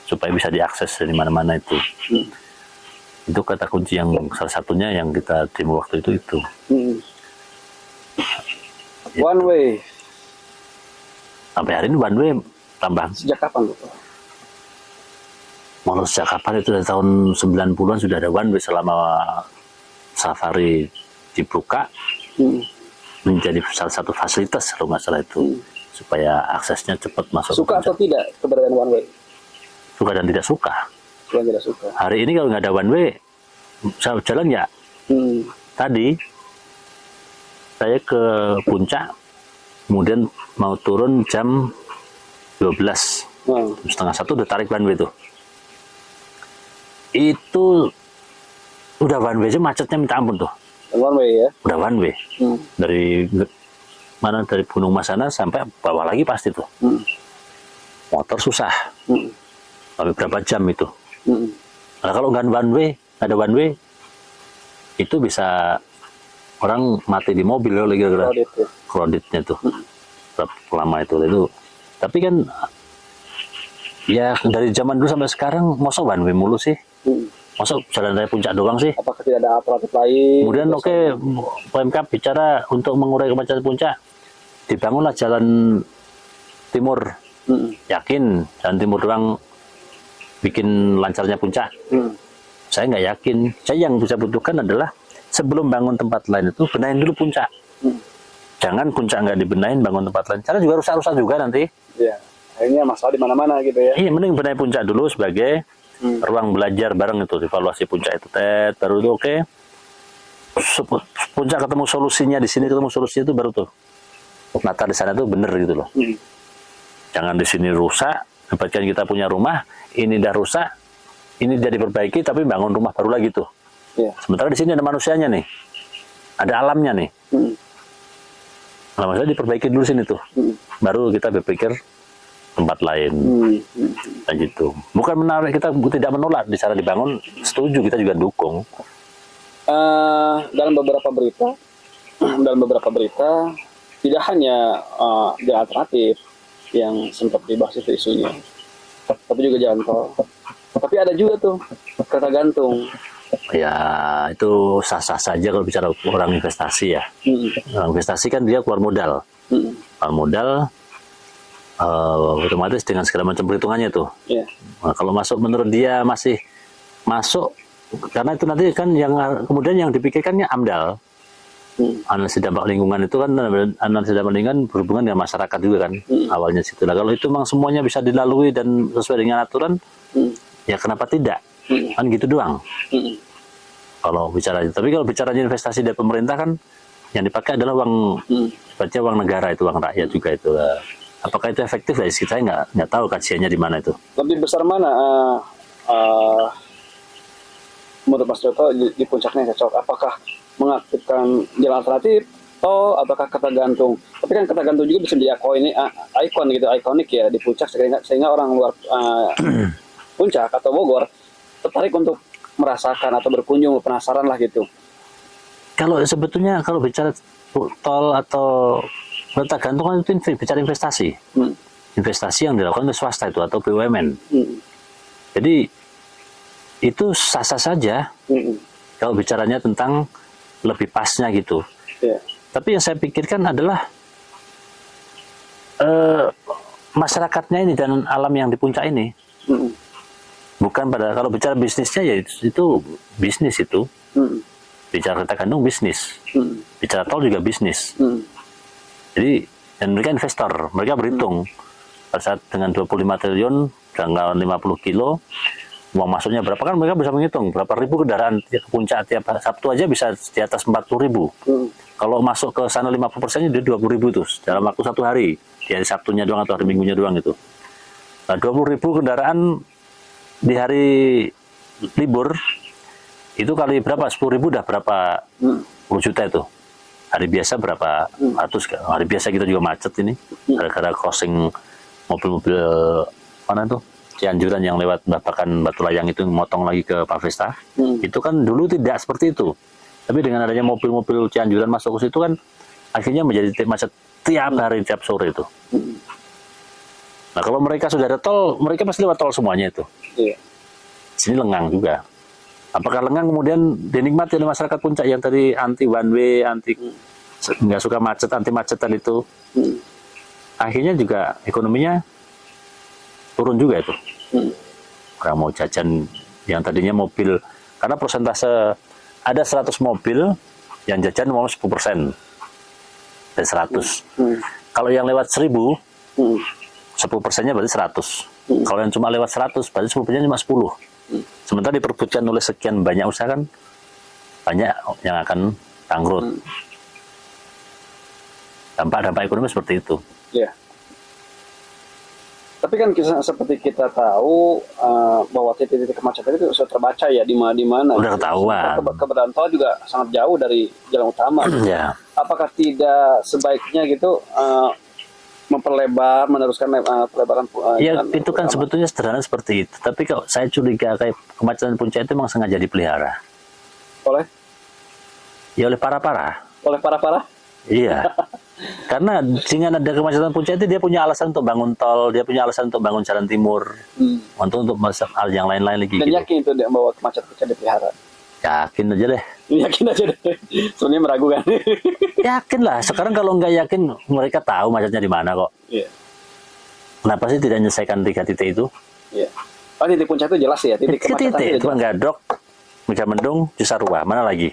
supaya bisa diakses dari mana-mana itu. Itu kata kunci yang salah satunya yang kita demo waktu itu. One way. Sampai hari ini one way tambah. Sejak kapan Bapak? Mau sejak kapan itu dari tahun 90-an sudah ada one way selama safari dibuka. Menjadi salah satu fasilitas kalau nggak salah itu supaya aksesnya cepat masuk. Suka atau tidak keberadaan one way? Suka dan tidak suka. Yang tidak suka. Hari ini kalau nggak ada one way, saya jalan ya. Tadi saya ke puncak, kemudian mau turun jam 12, setengah 1 udah tarik one way tuh. Itu udah one way aja macetnya minta ampun tuh. One way ya? Udah one way. Dari Gunung Mas sana sampai bawah lagi pasti tuh. Motor susah. Sampai berapa jam itu. Nah, kalau nggak one way, ada one way, itu bisa orang mati di mobil loh, kira-kira kreditnya tuh. Berapa lama itu. Tapi kan ya dari zaman dulu sampai sekarang masa one way mulu sih. Masa jalan dari puncak doang sih? Apakah tidak ada alternatif lain? Kemudian Pemkab bicara untuk mengurai kemacetan puncak, dibangunlah jalan timur. Yakin jalan timur doang bikin lancarnya puncak? Saya nggak yakin. Saya yang bisa butuhkan adalah sebelum bangun tempat lain itu benahin dulu puncak. Jangan puncak nggak dibenahin, bangun tempat lain. Karena juga rusak-rusak juga nanti. Iya. Akhirnya masalah di mana-mana gitu ya? Iya, mending benahin puncak dulu sebagai ruang belajar bareng itu, evaluasi puncak itu baru itu oke. Puncak ketemu solusinya di sini, ketemu solusinya itu baru tuh nata di sana tuh bener gitu loh. Jangan di sini rusak, dapatkan kita punya rumah, ini udah rusak, ini jadi diperbaiki tapi bangun rumah baru lagi tuh. Sementara di sini ada manusianya nih, ada alamnya nih. Nah, maksudnya diperbaiki dulu sini tuh, baru kita berpikir tempat lain. Dan gitu. Bukan menarik, kita tidak menolak di cara dibangun, setuju, kita juga dukung. Dalam beberapa berita tidak hanya jalan alternatif yang sempat dibahas itu isunya, tapi juga jalan tol. Tapi ada juga tuh kereta gantung. Ya itu sah-sah saja kalau bicara orang investasi ya. Orang investasi kan dia keluar modal. Keluar modal otomatis dengan segala macam perhitungannya tuh. Nah, kalau masuk menurut dia masih masuk, karena itu nanti kan yang kemudian yang dipikirkannya AMDAL. Analisis dampak lingkungan itu kan, analisis dampak lingkungan berhubungan dengan masyarakat juga kan, awalnya situ. Nah, kalau itu memang semuanya bisa dilalui dan sesuai dengan aturan, ya kenapa tidak? Kan gitu doang. Kalau bicara, tapi kalau bicaranya investasi dari pemerintah kan, yang dipakai adalah uang, sepertinya uang negara itu, uang rakyat juga itu. Apakah itu efektif? Saya nggak tahu kajiannya di mana itu. Lebih besar mana menurut Mas Joto di puncaknya cocok? Apakah mengaktifkan jalan alternatif apakah kereta gantung? Tapi kan kereta gantung juga bisa menjadi ikon gitu, ikonik ya di puncak, sehingga orang luar puncak atau Bogor tertarik untuk merasakan atau berkunjung, penasaran lah gitu. Kalau sebetulnya kalau bicara tol atau kereta gantung kan itu bicara investasi. Investasi yang dilakukan oleh swasta itu atau BUMN. Jadi itu sah-sah saja kalau bicaranya tentang lebih pasnya gitu. Tapi yang saya pikirkan adalah masyarakatnya ini dan alam yang di puncak ini. Bukan pada, kalau bicara bisnisnya ya itu bisnis itu. Bicara kereta gantung bisnis. Bicara tol juga bisnis. Jadi dan mereka investor, mereka berhitung pada saat dengan 25 triliun tanggal 50 kilo uang masuknya berapa, kan mereka bisa menghitung berapa ribu kendaraan ke puncak tiap Sabtu aja bisa di atas 40.000. Kalau masuk ke sana 50%-nya dia 20.000 tuh dalam waktu satu hari, di hari Sabtunya doang atau hari Minggunya doang itu. Nah 20.000 kendaraan di hari libur itu kali berapa, 10.000 udah berapa puluh juta itu. Hari biasa berapa ratus, hari biasa kita juga macet ini gara-gara crossing mobil-mobil mana tuh Cianjuran yang lewat Babakan Batu Layang itu motong lagi ke Pavesta, itu kan dulu tidak seperti itu. Tapi dengan adanya mobil-mobil Cianjuran masuk ke situ kan akhirnya menjadi titik macet tiap hari, tiap sore itu. Nah kalau mereka sudah ada tol, mereka pasti lewat tol semuanya itu. Iya. Sini lengang juga. Apakah lengang kemudian dinikmati oleh masyarakat Puncak yang tadi anti one way, anti nggak suka macet, anti macetan itu? Akhirnya juga ekonominya turun juga itu. Orang mau jajan yang tadinya mobil, karena persentase ada 100 mobil yang jajan mau 10% dari 100. Kalau yang lewat 1000, 10%-nya berarti 100. Kalau yang cuma lewat 100, berarti 10%-nya cuma 10. Sementara diperbutkan oleh sekian banyak usaha kan, banyak yang akan bangkrut. Dampak-dampak ekonomi seperti itu. Iya. Tapi kan seperti kita tahu bahwa titik-titik kemacetan itu sudah terbaca ya di mana. Udah ketahuan. Keberadaan tol juga sangat jauh dari jalan utama. Ya. Apakah tidak sebaiknya gitu memperlebar, meneruskan pelebaran? Ya itu kan sebetulnya sederhana seperti itu. Tapi kalau saya curiga kayak kemacetan Puncak itu memang sengaja dipelihara. Oleh? Ya oleh para-para. Oleh para-para? Iya. Karena dengan ada kemacetan Puncak itu dia punya alasan untuk bangun tol, dia punya alasan untuk bangun jalan timur, untuk hal yang lain-lain lagi. Dan gitu. yakin itu bahwa kemacetan Puncak dipelihara? Yakin aja deh. Yakin aja deh. Sebenarnya meragukan. Yakin lah. Sekarang kalau nggak yakin, mereka tahu macetnya di mana kok. Iya. Kenapa sih tidak menyelesaikan 3 titik itu? Iya. Oh, titik Puncak itu jelas ya. Titik kemacetan Titik, Tukang Gadok, Megamendung, Cisarua, mana lagi?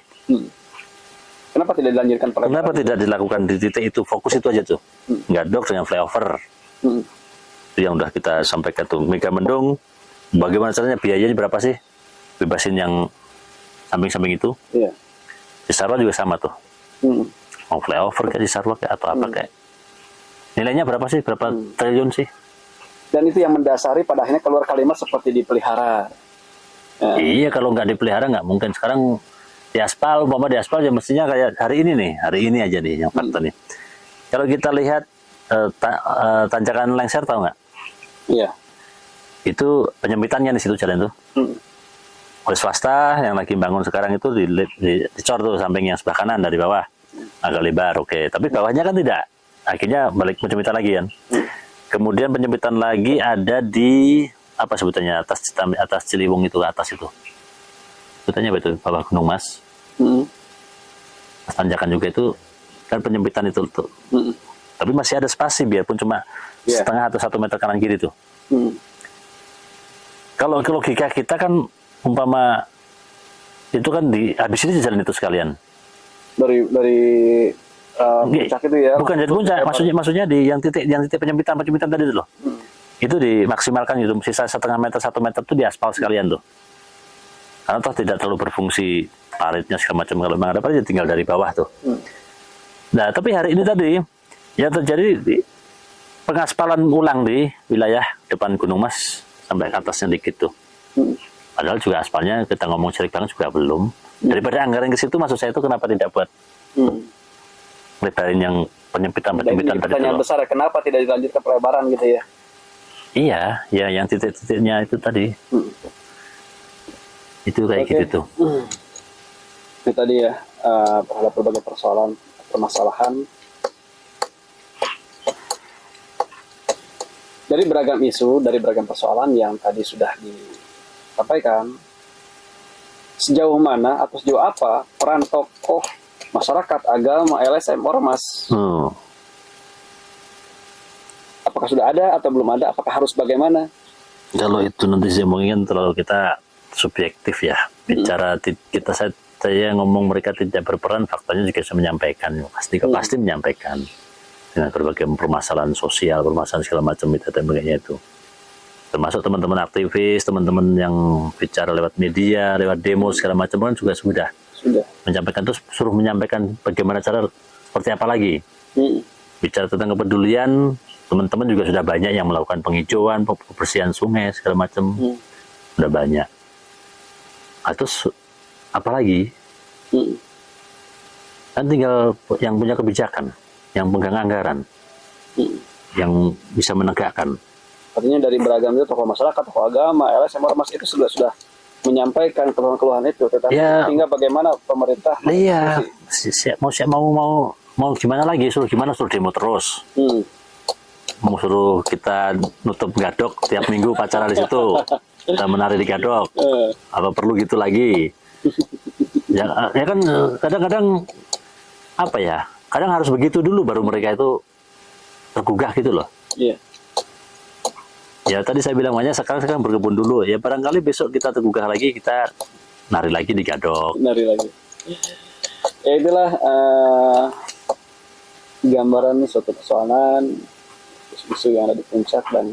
Kenapa tidak dilanjutkan pelebaran? Kenapa tidak dilakukan di titik itu? Fokus itu aja tuh. Gadok dengan flyover. Itu yang udah kita sampaikan tuh. Megamendung, bagaimana caranya, biayanya berapa sih? Bebasin yang samping-samping itu. Iya. Cisarua juga sama tuh. Mau flyover kayak Cisarua kayak atau apa kayak. Nilainya berapa sih? Berapa triliun sih? Dan itu yang mendasari pada akhirnya keluar kalimat seperti dipelihara. Iya, kalau nggak dipelihara nggak mungkin. Sekarang di aspal, umpama di aspal ya mestinya kayak hari ini aja nih yang fakta nih. Kalau kita lihat tanjakan Lengser, tahu nggak? Iya. Itu penyempitannya di situ jalan tuh. Oleh swasta yang lagi bangun sekarang itu dicor tuh samping yang sebelah kanan dari bawah. Agak lebar, oke. Tapi bawahnya kan tidak. Akhirnya balik penyempitan lagi kan. Kemudian penyempitan lagi ada di apa sebutannya atas Ciliwung itu, atas itu. Sebutannya apa itu? Bawah Gunung Mas. Tanjakan juga itu kan penyempitan itu tuh. Tapi masih ada spasi biarpun cuma setengah atau 1 meter kanan kiri tuh. Kalau logika kita kan umpama itu kan habis ini jalan itu sekalian. Dari puncak itu ya. Bukan dari puncak, maksudnya di yang titik penyempitan tadi itu loh. Itu dimaksimalkan gitu, sisa 1,5 meter 1 meter itu diaspal sekalian tuh. Karena toh tidak terlalu berfungsi paritnya segala macam, kalau memang ada parit ya tinggal dari bawah tuh. Nah, tapi hari ini tadi yang terjadi pengaspalan ulang di wilayah depan Gunung Mas sampai ke atasnya dikit tuh. Padahal juga aspalnya kita ngomong Cirebon juga belum. Daripada anggaran ke situ, maksud saya itu kenapa tidak buat lebarin yang penyempitan tadi itu. Pertanyaan besar, kenapa tidak dilanjutkan pelebaran gitu ya? Iya, ya yang titik-titiknya itu tadi. Itu kayak gitu tuh. Itu tadi ya, terhadap berbagai permasalahan. Dari beragam isu, dari beragam persoalan yang tadi sudah disampaikan, sejauh mana atau sejauh apa peran tokoh masyarakat, agama, LSM, ormas? Apakah sudah ada atau belum ada? Apakah harus bagaimana? Kalau itu nanti saya ngomongin terlalu kita subjektif ya. Bicara saya ngomong mereka tidak berperan, faktanya juga saya menyampaikan. Pasti menyampaikan dengan berbagai permasalahan sosial, permasalahan segala macam itu dan sebagainya itu. Termasuk teman-teman aktivis, teman-teman yang bicara lewat media, lewat demo segala macam kan juga sudah menyampaikan, terus suruh menyampaikan bagaimana cara seperti apa lagi. Bicara tentang kepedulian, teman-teman juga sudah banyak yang melakukan penghijauan, pembersihan sungai segala macam, sudah banyak. Terus apa lagi? Kan tinggal yang punya kebijakan, yang pegang anggaran, yang bisa menegakkan. Artinya dari beragam itu tokoh masyarakat, tokoh agama, LSM Ormas itu sudah menyampaikan keluhan-keluhan itu, tetapi Ya. hingga bagaimana pemerintah Iya, mengeksekusi. mau gimana lagi? Suruh demo terus. Mau suruh kita nutup gadok tiap minggu pacaran di situ, kita menari di gadok. Apa perlu gitu lagi? Ya kan kadang-kadang apa ya? Kadang harus begitu dulu baru mereka itu tergugah gitu loh. Iya. Ya tadi saya bilang makanya sekarang berkebun dulu. Ya barangkali besok kita tergugah lagi, kita nari lagi di gadok. Nari lagi. Ya itulah gambaran suatu persoalan isu yang ada di puncak dan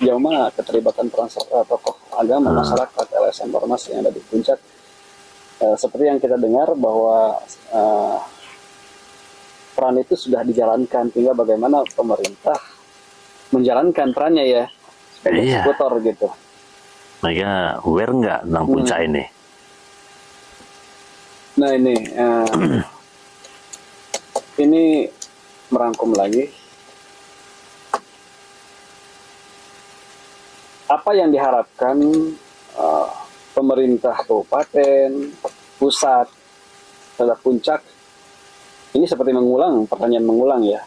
jauh mana keterlibatan peran serta tokoh agama, masyarakat, LSM Ormas yang ada di puncak. Seperti yang kita dengar bahwa peran itu sudah dijalankan, tinggal bagaimana pemerintah menjalankan perannya ya sebagai Iya. eksekutor gitu. Mereka aware nggak tentang puncak ini? Nah ini merangkum lagi apa yang diharapkan pemerintah kabupaten, pusat terhadap puncak. Ini seperti pertanyaan mengulang ya.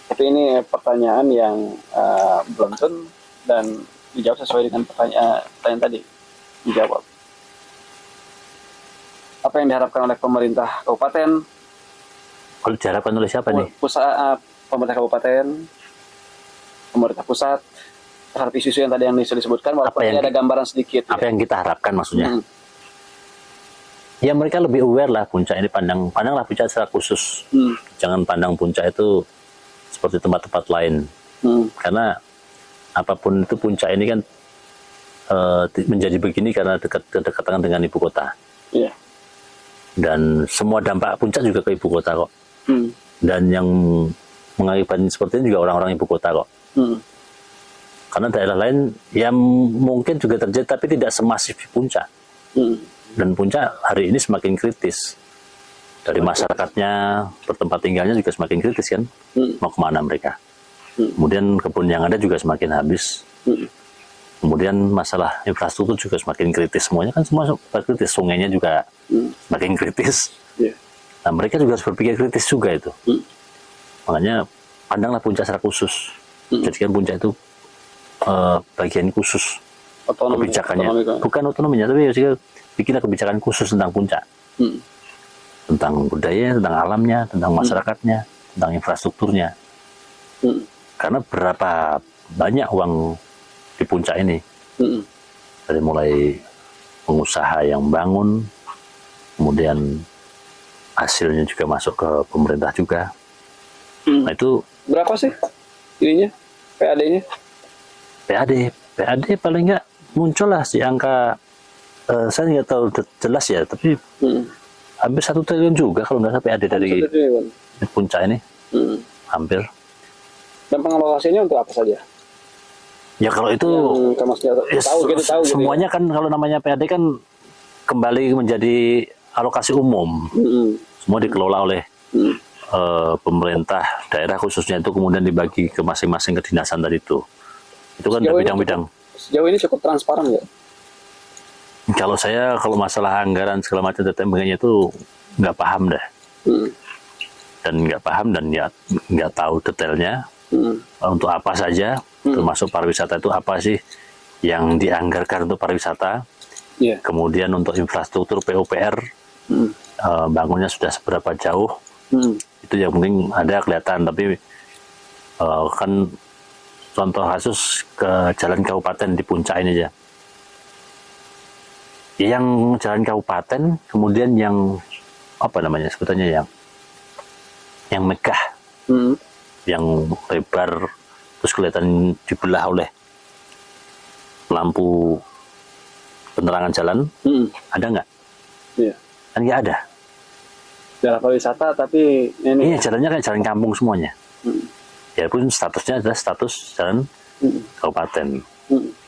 Tapi ini pertanyaan yang beruntun dan dijawab sesuai dengan pertanyaan tadi. Dijawab. Apa yang diharapkan oleh pemerintah kabupaten? Kalau diharapkan oleh siapa nih? Pemerintah kabupaten, pemerintah pusat terhadap isu-isu yang tadi yang disebutkan, walaupun Apa yang ada gambaran sedikit. Apa yang kita harapkan maksudnya? Hmm. Ya mereka lebih aware lah puncak ini, pandanglah puncak secara khusus. Jangan pandang puncak itu seperti tempat-tempat lain. Karena apapun itu puncak ini kan menjadi begini karena kedekatan dengan ibu kota. Iya. Dan semua dampak puncak juga ke ibu kota kok. Dan yang mengakibatkan seperti ini juga orang-orang ibu kota kok. Karena daerah lain yang mungkin juga terjadi tapi tidak semasif di puncak. Dan puncak hari ini semakin kritis. Dari masyarakatnya, bertempat tinggalnya juga semakin kritis kan. Mau kemana mereka. Kemudian kebun yang ada juga semakin habis. Kemudian masalah infrastruktur juga semakin kritis. Semuanya kan semua kritis. Sungainya juga semakin kritis. Nah mereka juga harus berpikir kritis juga itu. Makanya pandanglah puncak secara khusus. Jadikan puncak itu bagian khusus kebijakannya. Bukan otonominya, tapi juga bikinlah kebijakan khusus tentang puncak. Tentang budaya, tentang alamnya, tentang masyarakatnya, tentang infrastrukturnya. Karena berapa banyak uang di puncak ini. Dari mulai pengusaha yang bangun, kemudian hasilnya juga masuk ke pemerintah juga. Nah itu berapa sih ininya, PAD-nya? PAD paling nggak muncul lah si angka, saya nggak tahu jelas ya, tapi hampir 1 triliun juga kalau nggak salah PAD dari puncak ini. Hampir. Dan pengalokasinya untuk apa saja? Ya kalau itu semuanya kan kalau namanya PAD kan kembali menjadi alokasi umum. Semua dikelola oleh pemerintah daerah khususnya, itu kemudian dibagi ke masing-masing kedinasan tadi itu. Itu kan ada bidang-bidang. Sejauh ini cukup transparan ya? Kalau masalah anggaran segala macam data sebagainya itu nggak paham deh. Dan nggak paham dan ya nggak tahu detailnya. Untuk apa saja, termasuk pariwisata itu apa sih yang dianggarkan untuk pariwisata. Kemudian untuk infrastruktur PUPR, bangunnya sudah seberapa jauh. Itu yang penting ada kelihatan, tapi kan contoh kasus ke jalan kabupaten di puncak ini aja. Yang jalan kabupaten, kemudian yang apa namanya sebutannya yang megah, yang lebar, terus kelihatan dibelah oleh lampu penerangan jalan, ada nggak? Kan nggak ada. Jalan pariwisata tapi ini. Iya, jalannya kayak jalan kampung semuanya. Ya pun statusnya adalah status jalan kabupaten.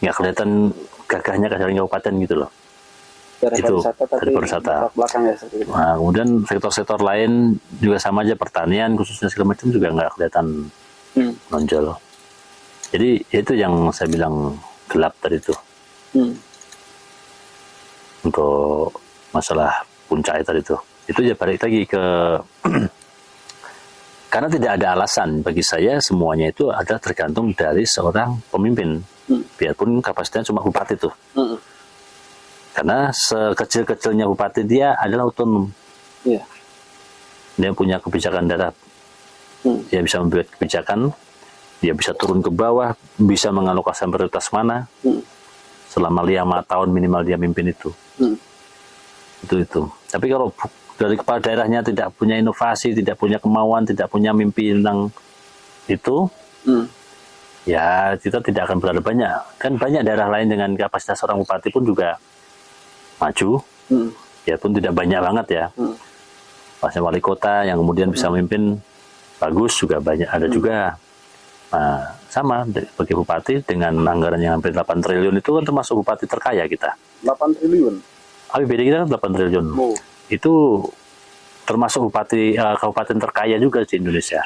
Nggak kelihatan gagahnya ke jalan kabupaten gitu loh. Dari itu pariwisata, tapi dari pariwisata. Belakang ya seperti itu. Nah, kemudian sektor-sektor lain juga sama aja, pertanian khususnya segala macam juga nggak kelihatan menonjol. Jadi itu yang saya bilang gelap tadi itu. Untuk masalah puncak tadi itu. Itu ya balik lagi ke karena tidak ada alasan bagi saya, semuanya itu ada tergantung dari seorang pemimpin. Biarpun kapasitasnya cuma bupati tuh. Karena sekecil-kecilnya bupati dia adalah otonom. Iya. Dia punya kebijakan darat. Dia bisa membuat kebijakan, dia bisa turun ke bawah, bisa mengalokasikan prioritas mana. Selama 5 tahun minimal dia mimpin itu. Itu. Tapi kalau dari kepala daerahnya tidak punya inovasi, tidak punya kemauan, tidak punya mimpi tentang itu, ya kita tidak akan berada banyak. Kan banyak daerah lain dengan kapasitas seorang bupati pun juga maju, ya pun tidak banyak banget ya. Pasnya wali kota yang kemudian bisa memimpin bagus juga banyak, ada juga. Nah, sama bagi bupati dengan anggaran yang hampir 8 triliun itu kan termasuk bupati terkaya kita. 8 triliun? APBD kita kan 8 triliun. Itu termasuk kabupaten terkaya juga di Indonesia.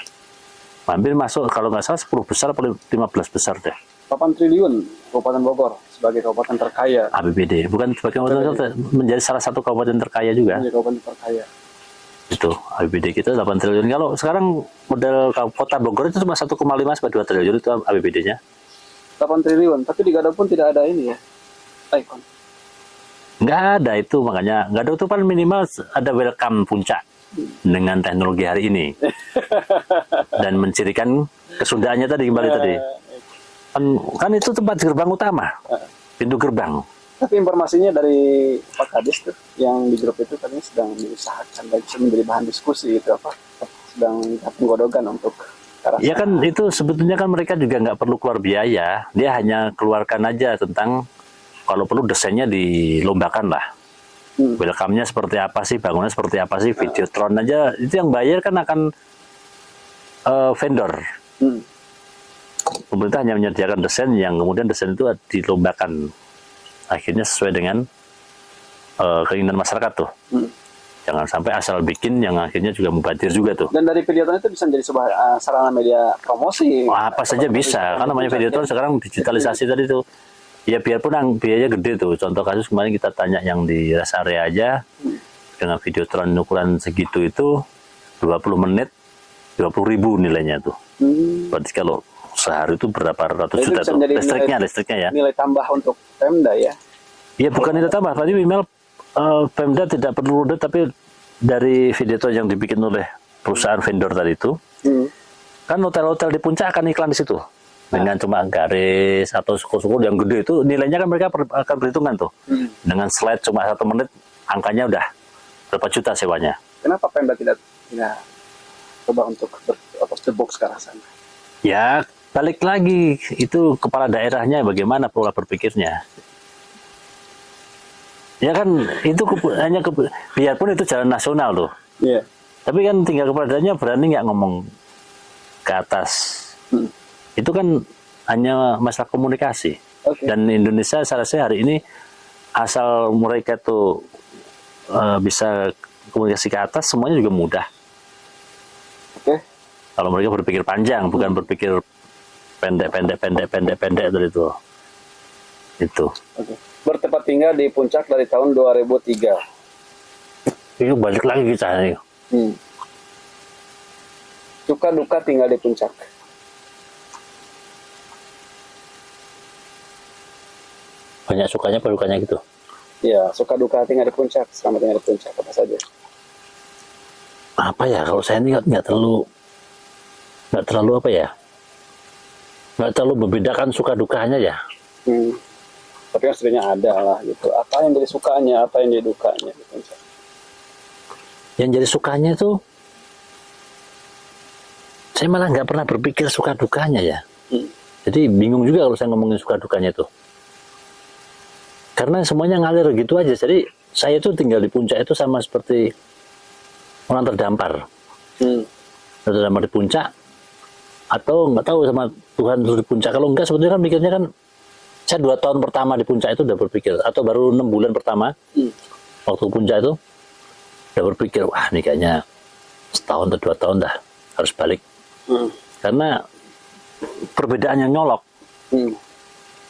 Hampir masuk kalau nggak salah 10 besar atau 15 besar deh. 8 triliun Kabupaten Bogor sebagai kabupaten terkaya. APBD, bukan sebagai kabupaten terkaya, menjadi salah satu kabupaten terkaya juga. Menjadi kabupaten terkaya. Itu APBD kita 8 triliun. Kalau sekarang model kota Bogor itu cuma 1,5 sampai 2 triliun itu APBD-nya. 8 triliun, tapi di Gadau pun tidak ada ini ya, ikon. Nggak ada itu, makanya nggak ada itu paling minimal ada welcome puncak dengan teknologi hari ini dan mencirikan kesundaannya tadi kembali tadi kan itu tempat gerbang utama, pintu gerbang. Tapi informasinya dari Pak Kadis tuh yang di grup itu katanya sedang diusahakan dan bisa menjadi bahan diskusi gitu apa, sedang penggodokan untuk ya kan itu sebetulnya kan mereka juga nggak perlu keluar biaya, dia hanya keluarkan aja tentang kalau perlu desainnya dilombakan lah. Welcome-nya seperti apa sih, bangunannya seperti apa sih, Videotron aja itu yang bayar kan akan vendor. Pemerintah hanya menyediakan desain yang kemudian desain itu dilombakan, akhirnya sesuai dengan keinginan masyarakat tuh. Jangan sampai asal bikin yang akhirnya juga mubazir juga tuh. Dan dari Videotron itu bisa menjadi sebuah sarana media promosi. Apa saja bisa, kan namanya Videotron sekarang digitalisasi tadi tuh. Ya biarpun biayanya gede tuh. Contoh kasus kemarin kita tanya yang di rest area aja dengan Videotron ukuran segitu itu 20 menit 20.000 nilainya tuh. Berarti kalau sehari itu berapa ratus juta tuh. Listriknya ya. Nilai tambah untuk Pemda ya. Iya bukan nilai tambah. Berarti minimal Pemda tidak perlu tapi dari Videotron yang dibikin oleh perusahaan vendor tadi itu, kan hotel-hotel di puncak akan iklan di situ. Dengan cuma garis atau suku-suku yang gede itu nilainya kan mereka akan perhitungan tuh. Dengan slide cuma 1 menit angkanya udah berapa juta sewanya. Kenapa Pemda tidak coba untuk the box ke arah sana? Ya balik lagi itu kepala daerahnya bagaimana pola berpikirnya. Ya kan itu biarpun itu jalan nasional tuh. Iya. Tapi kan tinggal kepala daerahnya berani nggak ngomong ke atas. Itu kan hanya masalah komunikasi. Dan Indonesia saya rasa hari ini asal mereka tuh bisa komunikasi ke atas semuanya juga mudah. Kalau mereka berpikir panjang bukan berpikir pendek dari itu. Bertempat tinggal di puncak dari tahun 2003. Itu balik lagi kita nih. Suka duka tinggal di puncak. Banyak sukanya apa dukanya gitu? Ya, suka duka tinggal di puncak, selama tinggal di puncak apa saja? Apa ya? Kalau saya ini nggak terlalu apa ya? Nggak terlalu membedakan suka dukanya ya. Tapi kan sebenarnya ada lah gitu. Apa yang jadi sukanya, apa yang jadi dukanya di puncak? Yang jadi sukanya itu, saya malah nggak pernah berpikir suka dukanya ya. Jadi bingung juga kalau saya ngomongin suka dukanya itu. Karena semuanya ngalir gitu aja. Jadi saya itu tinggal di puncak itu sama seperti orang terdampar. Terdampar di puncak atau nggak tahu sama Tuhan di puncak. Kalau enggak sebetulnya kan mikirnya kan saya 2 tahun pertama di puncak itu udah berpikir, atau baru 6 bulan pertama waktu puncak itu udah berpikir, wah ini kayaknya setahun atau 2 tahun dah harus balik. Karena perbedaannya nyolok.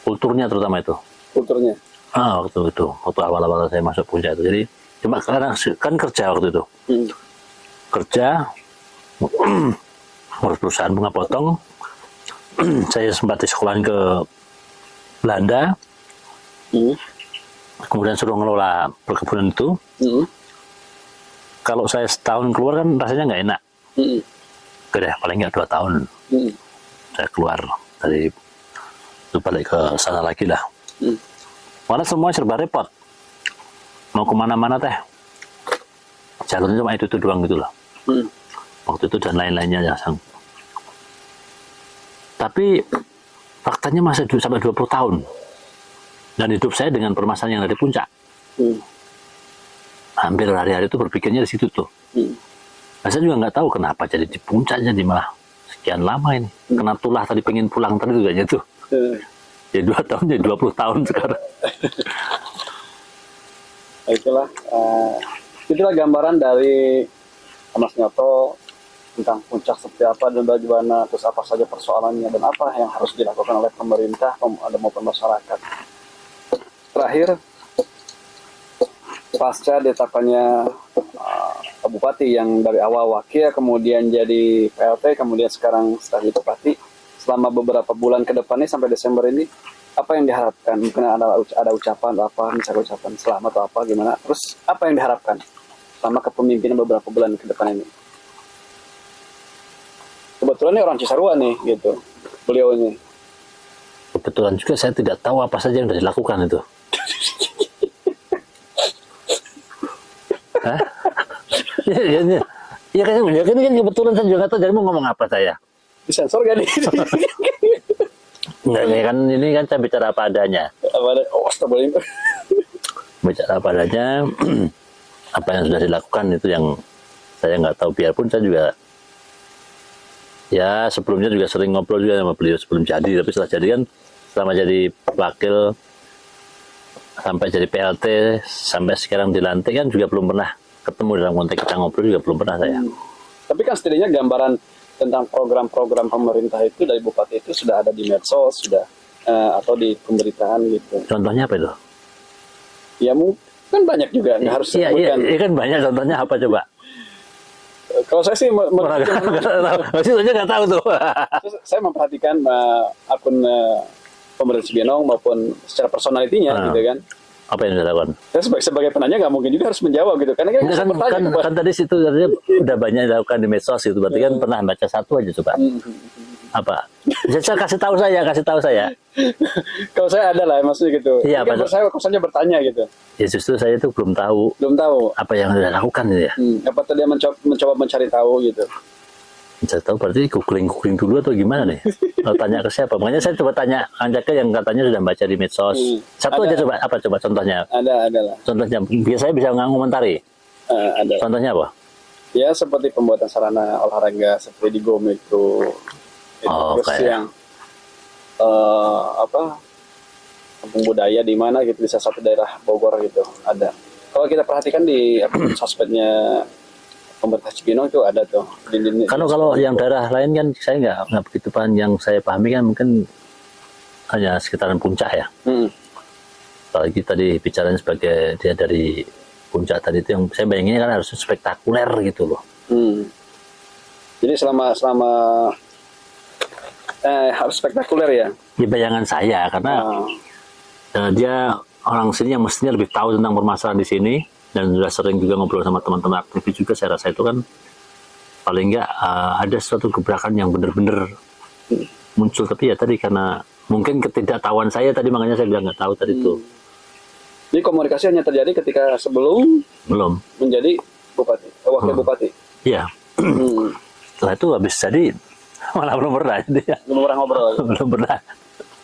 Kulturnya terutama itu. Kulturnya. Waktu awal-awal saya masuk puncak itu. Jadi cuma karena kan kerja waktu itu. Kerja, ngurus perusahaan bunga potong. Saya sempat disekolahin ke Belanda. Kemudian suruh ngelola perkebunan itu. Kalau saya setahun keluar kan rasanya nggak enak. Oke deh, paling nggak 2 tahun. Saya keluar dari itu, balik ke sana lagi lah. Malah semua serba repot. Mau kemana-mana teh, jalurnya cuma itu doang gitu loh. Waktu itu dan lain-lainnya ya, Sang. Tapi faktanya masih sampai 20 tahun. Dan hidup saya dengan permasalahan yang ada di puncak. Hampir hari-hari itu berpikirnya di situ tuh. Nah, saya juga nggak tahu kenapa jadi di puncak jadi malah sekian lama ini. Kena tulah tadi pengen pulang tadi juga gitu. Jadi 2 tahun jadi 20 tahun sekarang. Itulah gambaran dari Mas Nyoto tentang puncak seperti apa dan bagaimana, terus apa saja persoalannya dan apa yang harus dilakukan oleh pemerintah maupun masyarakat. Terakhir, pasca ditetapkannya Bupati yang dari awal wakil, kemudian jadi PLT, kemudian sekarang setelah jadi Bupati, selama beberapa bulan ke depannya sampai Desember ini, apa yang diharapkan? Mungkin ada ucapan apa, misalnya ucapan selamat atau apa, gimana? Terus apa yang diharapkan selama kepemimpinan beberapa bulan ke depan ini? Kebetulan ini orang Cisarua nih, gitu, beliau ini. Kebetulan juga saya tidak tahu apa saja yang sudah dilakukan itu. Hah? Ya kan kebetulan saya juga nggak tahu jadi mau ngomong apa saya. Disensor gak nih? Enggak, ini kan saya bicara apa adanya. Bicara apa adanya, apa yang sudah dilakukan itu yang saya nggak tahu, biarpun saya juga ya sebelumnya juga sering ngobrol juga sama beliau sebelum jadi, tapi setelah jadi kan selama jadi wakil sampai jadi PLT sampai sekarang dilantik kan juga belum pernah ketemu dalam konteks kita ngobrol, juga belum pernah saya. Tapi kan setidaknya gambaran tentang program-program pemerintah itu dari Bupati itu sudah ada di medsos, sudah atau di pemberitaan gitu. Contohnya apa itu? Ya kan banyak juga, nggak harus disebutkan. Iya kan banyak, contohnya apa coba? Kalau saya sih nggak tahu tuh. Saya memperhatikan akun pemerintah Cibinong maupun secara personalitinya gitu kan. Apa yang dilakukan? Saya sebagai penanya nggak mungkin juga harus menjawab gitu, karena kan tadi situ artinya udah banyak dilakukan di medsos itu, berarti kan pernah baca satu aja coba. Apa? Saya kasih tahu saya. Kalau saya ada lah maksudnya gitu. Iya, kan saya saja bertanya gitu. Ya justru saya itu belum tahu apa yang sudah dilakukan itu ya. Apa tadi dia mencoba mencari tahu gitu. Saya tahu berarti googling dulu atau gimana nih? Kalau tanya ke siapa? Makanya saya coba tanya Anjaka yang katanya sudah baca di medsos. Satu aja coba, apa coba contohnya? Ada lah. Contohnya, biasanya bisa ngomentari. Ada. Contohnya apa? Ya seperti pembuatan sarana olahraga seperti di Go Metro. Terus yang kampung budaya di mana gitu, di salah satu daerah Bogor gitu ada. Kalau kita perhatikan di sosmednya pemerintah Cibinong itu ada tuh. Kalau yang daerah lain kan saya nggak begitu paham. Yang saya pahami kan mungkin hanya sekitaran puncak ya. Apalagi tadi bicaranya sebagai dia dari puncak tadi itu, yang saya bayanginnya kan harus spektakuler gitu loh. Jadi selama harus spektakuler ya? Di bayangan saya karena dia orang sini yang mestinya lebih tahu tentang permasalahan di sini. Dan sudah sering juga ngobrol sama teman-teman aktivis juga, saya rasa itu kan paling nggak ada suatu gebrakan yang benar-benar muncul. Tapi ya tadi karena mungkin ketidaktahuan saya tadi, makanya saya bilang nggak tahu tadi itu. Jadi komunikasi hanya terjadi ketika belum menjadi bupati, wakil bupati. Iya. Setelah itu habis jadi malah belum pernah. Belum pernah ngobrol. Belum pernah.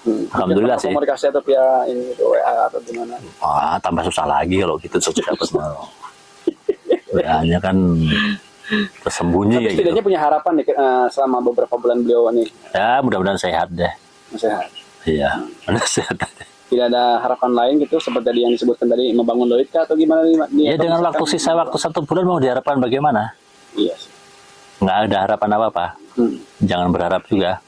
Alhamdulillah sih. Komunikasi atau via ini WA atau gimana? Tambah susah lagi kalau gitu dapat WA-nya kan tersembunyi. Tapi setidaknya punya harapan nih selama beberapa bulan beliau nih. Ya mudah-mudahan sehat deh. Sehat. Iya, sehat. Tidak ada harapan lain gitu seperti tadi yang disebutkan tadi, membangun loid kah atau gimana? Ya dengan waktu sisa waktu 1 bulan mau diharapkan bagaimana? Iya. Nggak ada harapan apa-apa. Jangan berharap juga.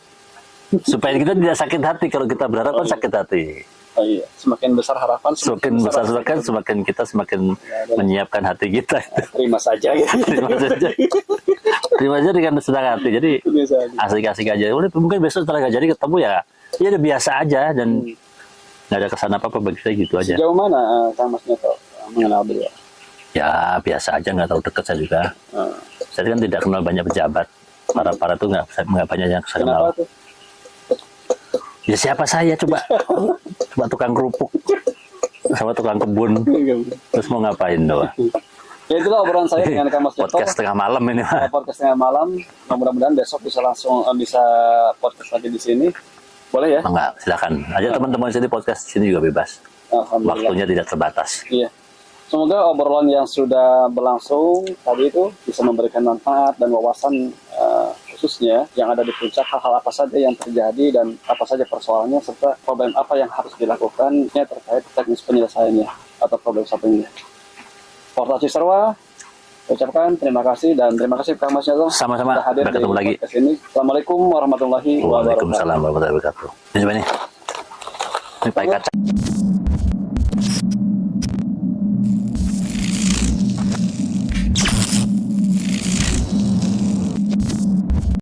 supaya kita tidak sakit hati. Kalau kita berharap kan sakit hati. Oh iya, semakin besar harapan, Semakin besar rasa. semakin kita semakin menyiapkan hati kita. Terima saja ya. Terima saja. Terima saja dengan senang hati. Jadi Biasa aja. asik-asik aja. Udah mungkin besok setelah nggak jadi ketemu ya udah biasa aja dan nggak ada kesan apa-apa bagi saya gitu aja. Sejauh mana Kang Mas Nyoto mengenal beliau? Ya biasa aja, nggak terlalu dekat saya juga. Saya kan tidak kenal banyak pejabat. Para itu nggak banyak yang saya kenal. Kenapa tuh? Ya siapa saya coba tukang kerupuk sama tukang kebun terus mau ngapain doang? Ya itulah obrolan saya dengan Kang Mas Nyoto. Podcast tengah malam ini mah. Podcast tengah malam. Mudah-mudahan besok bisa langsung bisa podcast lagi di sini. Boleh ya? Enggak, silakan. Aja teman-teman sini podcast sini juga bebas. Alhamdulillah. Waktunya tidak terbatas. Iya. Semoga obrolan yang sudah berlangsung tadi itu bisa memberikan manfaat dan wawasan khususnya yang ada di puncak, hal-hal apa saja yang terjadi dan apa saja persoalannya serta problem apa yang harus dilakukan terkait teknis penyelesaiannya atau problem satunya. Portal Cisarua ucapkan terima kasih dan terima kasih Kang Mas Nyoto Sama-sama. sudah hadir Sampai ketemu di lagi. podcast ini. Assalamualaikum warahmatullahi wabarakatuh. Waalaikumsalam warahmatullahi wabarakatuh. Ini coba nih. Ini pakai kaca.